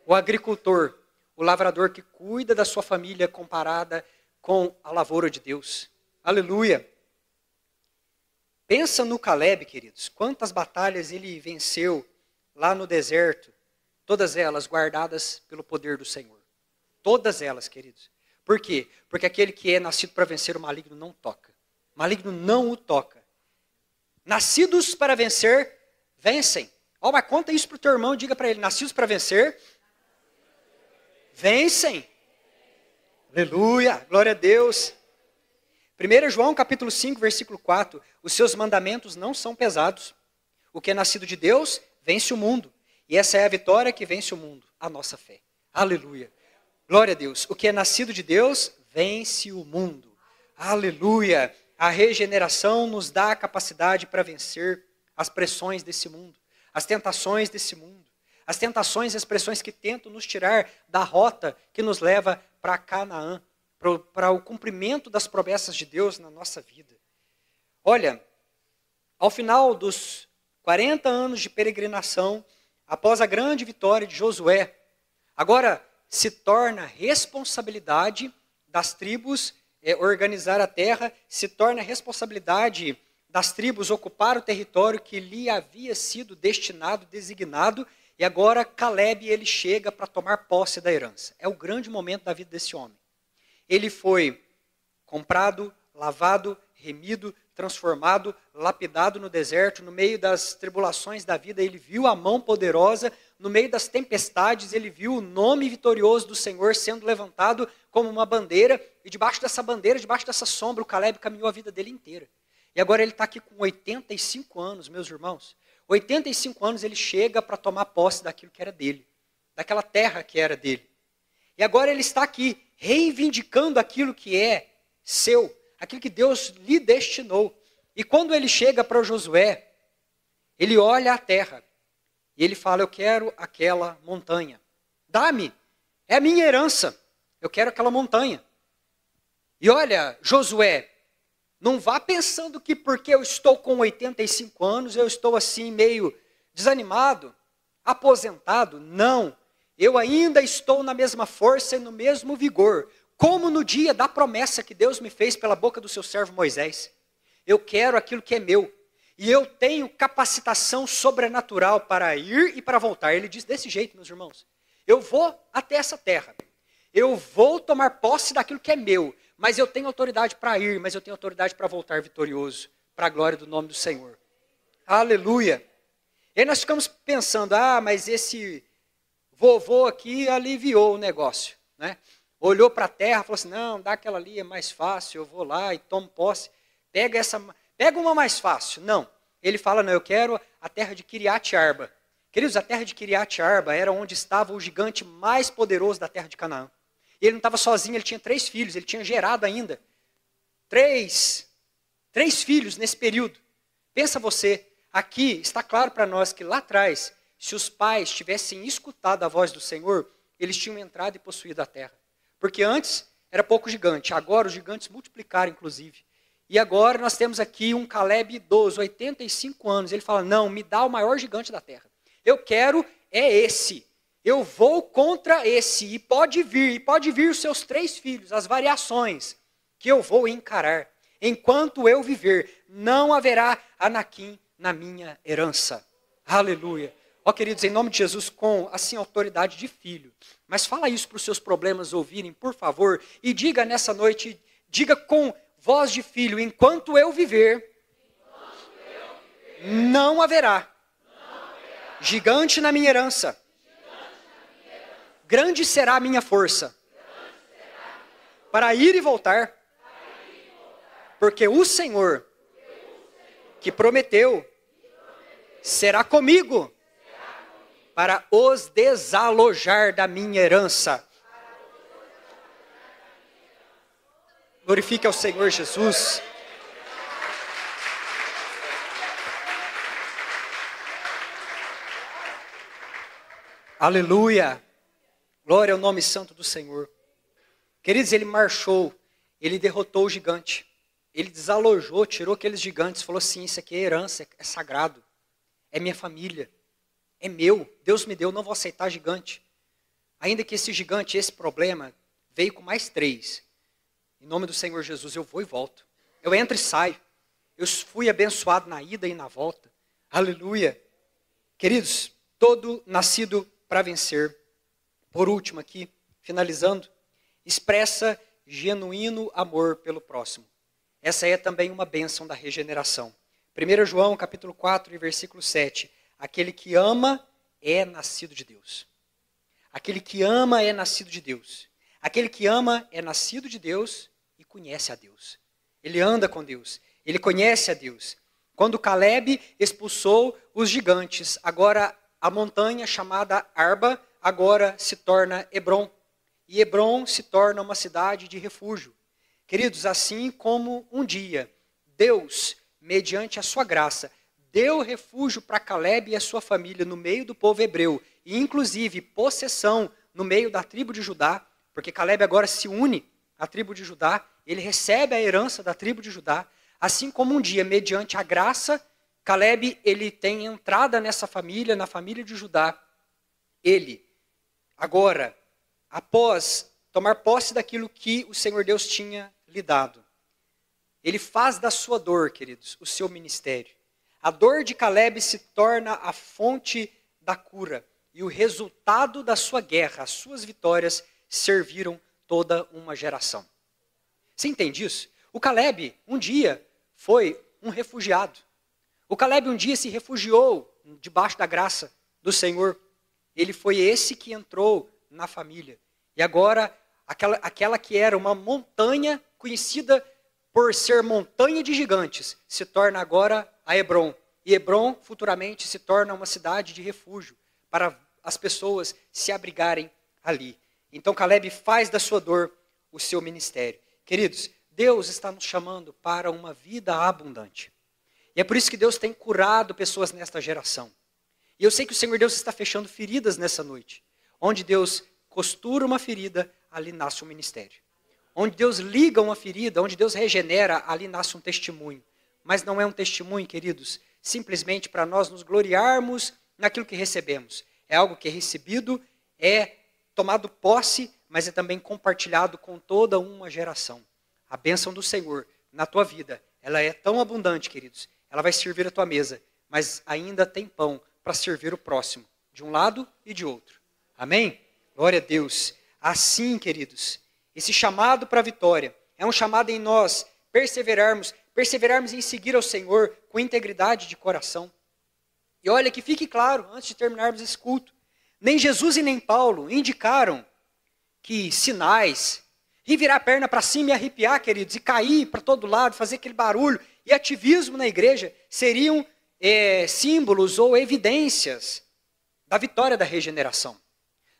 O agricultor, o lavrador que cuida da sua família comparada com a lavoura de Deus. Aleluia. Pensa no Caleb, queridos, quantas batalhas ele venceu lá no deserto, todas elas guardadas pelo poder do Senhor. Todas elas, queridos. Por quê? Porque aquele que é nascido para vencer, o maligno não toca. O maligno não o toca. Nascidos para vencer, vencem. Mas conta isso para o teu irmão e diga para ele: nascidos para vencer, vencem. Aleluia, glória a Deus. 1 João capítulo 5, versículo 4. Os seus mandamentos não são pesados. O que é nascido de Deus, vence o mundo. E essa é a vitória que vence o mundo, a nossa fé. Aleluia. Glória a Deus. O que é nascido de Deus, vence o mundo. Aleluia. A regeneração nos dá a capacidade para vencer as pressões desse mundo, as tentações desse mundo. As tentações e as pressões que tentam nos tirar da rota que nos leva para Canaã, para o cumprimento das promessas de Deus na nossa vida. Olha, ao final dos 40 anos de peregrinação, após a grande vitória de Josué, agora se torna responsabilidade das tribos organizar a terra, se torna responsabilidade das tribos ocupar o território que lhe havia sido destinado, designado, e agora Caleb ele chega para tomar posse da herança. É o grande momento da vida desse homem. Ele foi comprado, lavado, remido, transformado, lapidado no deserto, no meio das tribulações da vida, ele viu a mão poderosa, no meio das tempestades, ele viu o nome vitorioso do Senhor sendo levantado como uma bandeira, e debaixo dessa bandeira, debaixo dessa sombra, o Caleb caminhou a vida dele inteira. E agora ele está aqui com 85 anos, meus irmãos. 85 anos ele chega para tomar posse daquilo que era dele, daquela terra que era dele. E agora ele está aqui, reivindicando aquilo que é seu, aquilo que Deus lhe destinou. E quando ele chega para Josué, ele olha a terra e ele fala: eu quero aquela montanha. Dá-me, é a minha herança, eu quero aquela montanha. E olha, Josué, não vá pensando que porque eu estou com 85 anos, eu estou assim meio desanimado, aposentado. Não, eu ainda estou na mesma força e no mesmo vigor, como no dia da promessa que Deus me fez pela boca do seu servo Moisés. Eu quero aquilo que é meu. E eu tenho capacitação sobrenatural para ir e para voltar. Ele diz desse jeito, meus irmãos. Eu vou até essa terra. Eu vou tomar posse daquilo que é meu. Mas eu tenho autoridade para ir, mas eu tenho autoridade para voltar vitorioso. Para a glória do nome do Senhor. Aleluia. E aí nós ficamos pensando: mas esse vovô aqui aliviou o negócio, né? Olhou para a terra e falou assim: não, dá aquela ali, é mais fácil, eu vou lá e tomo posse. Pega uma mais fácil. Não, ele fala: não, eu quero a terra de Kiriat Arba. Queridos, a terra de Kiriat Arba era onde estava o gigante mais poderoso da terra de Canaã. E ele não estava sozinho, ele tinha 3 filhos, ele tinha gerado ainda 3 filhos nesse período. Pensa você, aqui está claro para nós que lá atrás, se os pais tivessem escutado a voz do Senhor, eles tinham entrado e possuído a terra. Porque antes era pouco gigante, agora os gigantes multiplicaram inclusive. E agora nós temos aqui um Caleb idoso, 85 anos, ele fala: não, me dá o maior gigante da terra. Eu quero é esse. Eu vou contra esse, e pode vir os seus 3 filhos, as variações que eu vou encarar. Enquanto eu viver, não haverá Anaquim na minha herança. Aleluia. Ó, queridos, em nome de Jesus, com assim autoridade de filho, mas fala isso para os seus problemas ouvirem, por favor, e diga nessa noite, diga com voz de filho: enquanto eu viver, não haverá gigante na minha herança. Grande será a minha força para ir e voltar, porque o Senhor que prometeu será comigo para os desalojar da minha herança. Glorifique ao Senhor Jesus. Aleluia. Glória ao nome santo do Senhor. Queridos, ele marchou, ele derrotou o gigante. Ele desalojou, tirou aqueles gigantes, falou assim: isso aqui é herança, é sagrado, é minha família, é meu, Deus me deu, não vou aceitar gigante. Ainda que esse gigante, esse problema, veio com mais 3. Em nome do Senhor Jesus, eu vou e volto. Eu entro e saio. Eu fui abençoado na ida e na volta. Aleluia. Queridos, todo nascido para vencer. Por último aqui, finalizando, expressa genuíno amor pelo próximo. Essa é também uma bênção da regeneração. 1 João capítulo 4 e versículo 7. Aquele que ama é nascido de Deus. Aquele que ama é nascido de Deus. Aquele que ama é nascido de Deus e conhece a Deus. Ele anda com Deus, ele conhece a Deus. Quando Caleb expulsou os gigantes, agora a montanha chamada Arba agora se torna Hebrom. E Hebrom se torna uma cidade de refúgio. Queridos, assim como um dia Deus, mediante a sua graça, deu refúgio para Caleb e a sua família no meio do povo hebreu, e inclusive possessão no meio da tribo de Judá, porque Caleb agora se une à tribo de Judá, ele recebe a herança da tribo de Judá, assim como um dia, mediante a graça, Caleb, ele tem entrada nessa família, na família de Judá. Ele, agora, após tomar posse daquilo que o Senhor Deus tinha lhe dado, ele faz da sua dor, queridos, o seu ministério. A dor de Caleb se torna a fonte da cura. E o resultado da sua guerra, as suas vitórias, serviram toda uma geração. Você entende isso? O Caleb, um dia, foi um refugiado. O Caleb um dia se refugiou debaixo da graça do Senhor. Ele foi esse que entrou na família. E agora, aquela que era uma montanha conhecida por ser montanha de gigantes, se torna agora a Hebrom. E Hebrom futuramente se torna uma cidade de refúgio para as pessoas se abrigarem ali. Então Caleb faz da sua dor o seu ministério. Queridos, Deus está nos chamando para uma vida abundante. E é por isso que Deus tem curado pessoas nesta geração. E eu sei que o Senhor Deus está fechando feridas nessa noite. Onde Deus costura uma ferida, ali nasce um ministério. Onde Deus liga uma ferida, onde Deus regenera, ali nasce um testemunho. Mas não é um testemunho, queridos, simplesmente para nós nos gloriarmos naquilo que recebemos. É algo que é recebido, é tomado posse, mas é também compartilhado com toda uma geração. A bênção do Senhor na tua vida, ela é tão abundante, queridos. Ela vai servir a tua mesa, mas ainda tem pão para servir o próximo, de um lado e de outro. Amém? Glória a Deus. Assim, queridos, esse chamado para a vitória é um chamado em nós perseverarmos em seguir ao Senhor com integridade de coração. E olha, que fique claro, antes de terminarmos esse culto, nem Jesus e nem Paulo indicaram que sinais, e virar a perna para cima e arrepiar, queridos, e cair para todo lado, fazer aquele barulho, e ativismo na igreja seriam símbolos ou evidências da vitória da regeneração.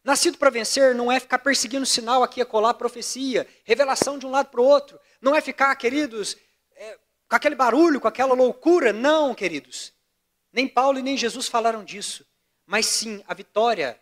Nascido para vencer não é ficar perseguindo sinal aqui a colar, profecia, revelação de um lado para o outro. Não é ficar, queridos, com aquele barulho, com aquela loucura. Não, queridos. Nem Paulo e nem Jesus falaram disso. Mas sim, a vitória,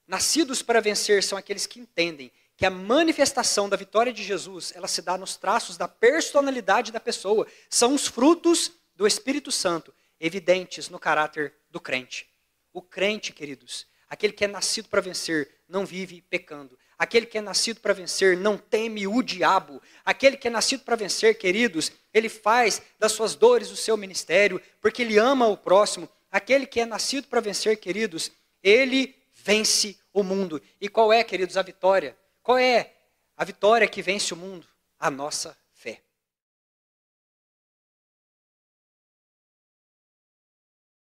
nascidos para vencer, são aqueles que entendem que a manifestação da vitória de Jesus, ela se dá nos traços da personalidade da pessoa. São os frutos do Espírito Santo, evidentes no caráter do crente. O crente, queridos, aquele que é nascido para vencer, não vive pecando. Aquele que é nascido para vencer não teme o diabo. Aquele que é nascido para vencer, queridos, ele faz das suas dores o seu ministério, porque ele ama o próximo. Aquele que é nascido para vencer, queridos, ele vence o mundo. E qual é, queridos, a vitória? Qual é a vitória que vence o mundo? A nossa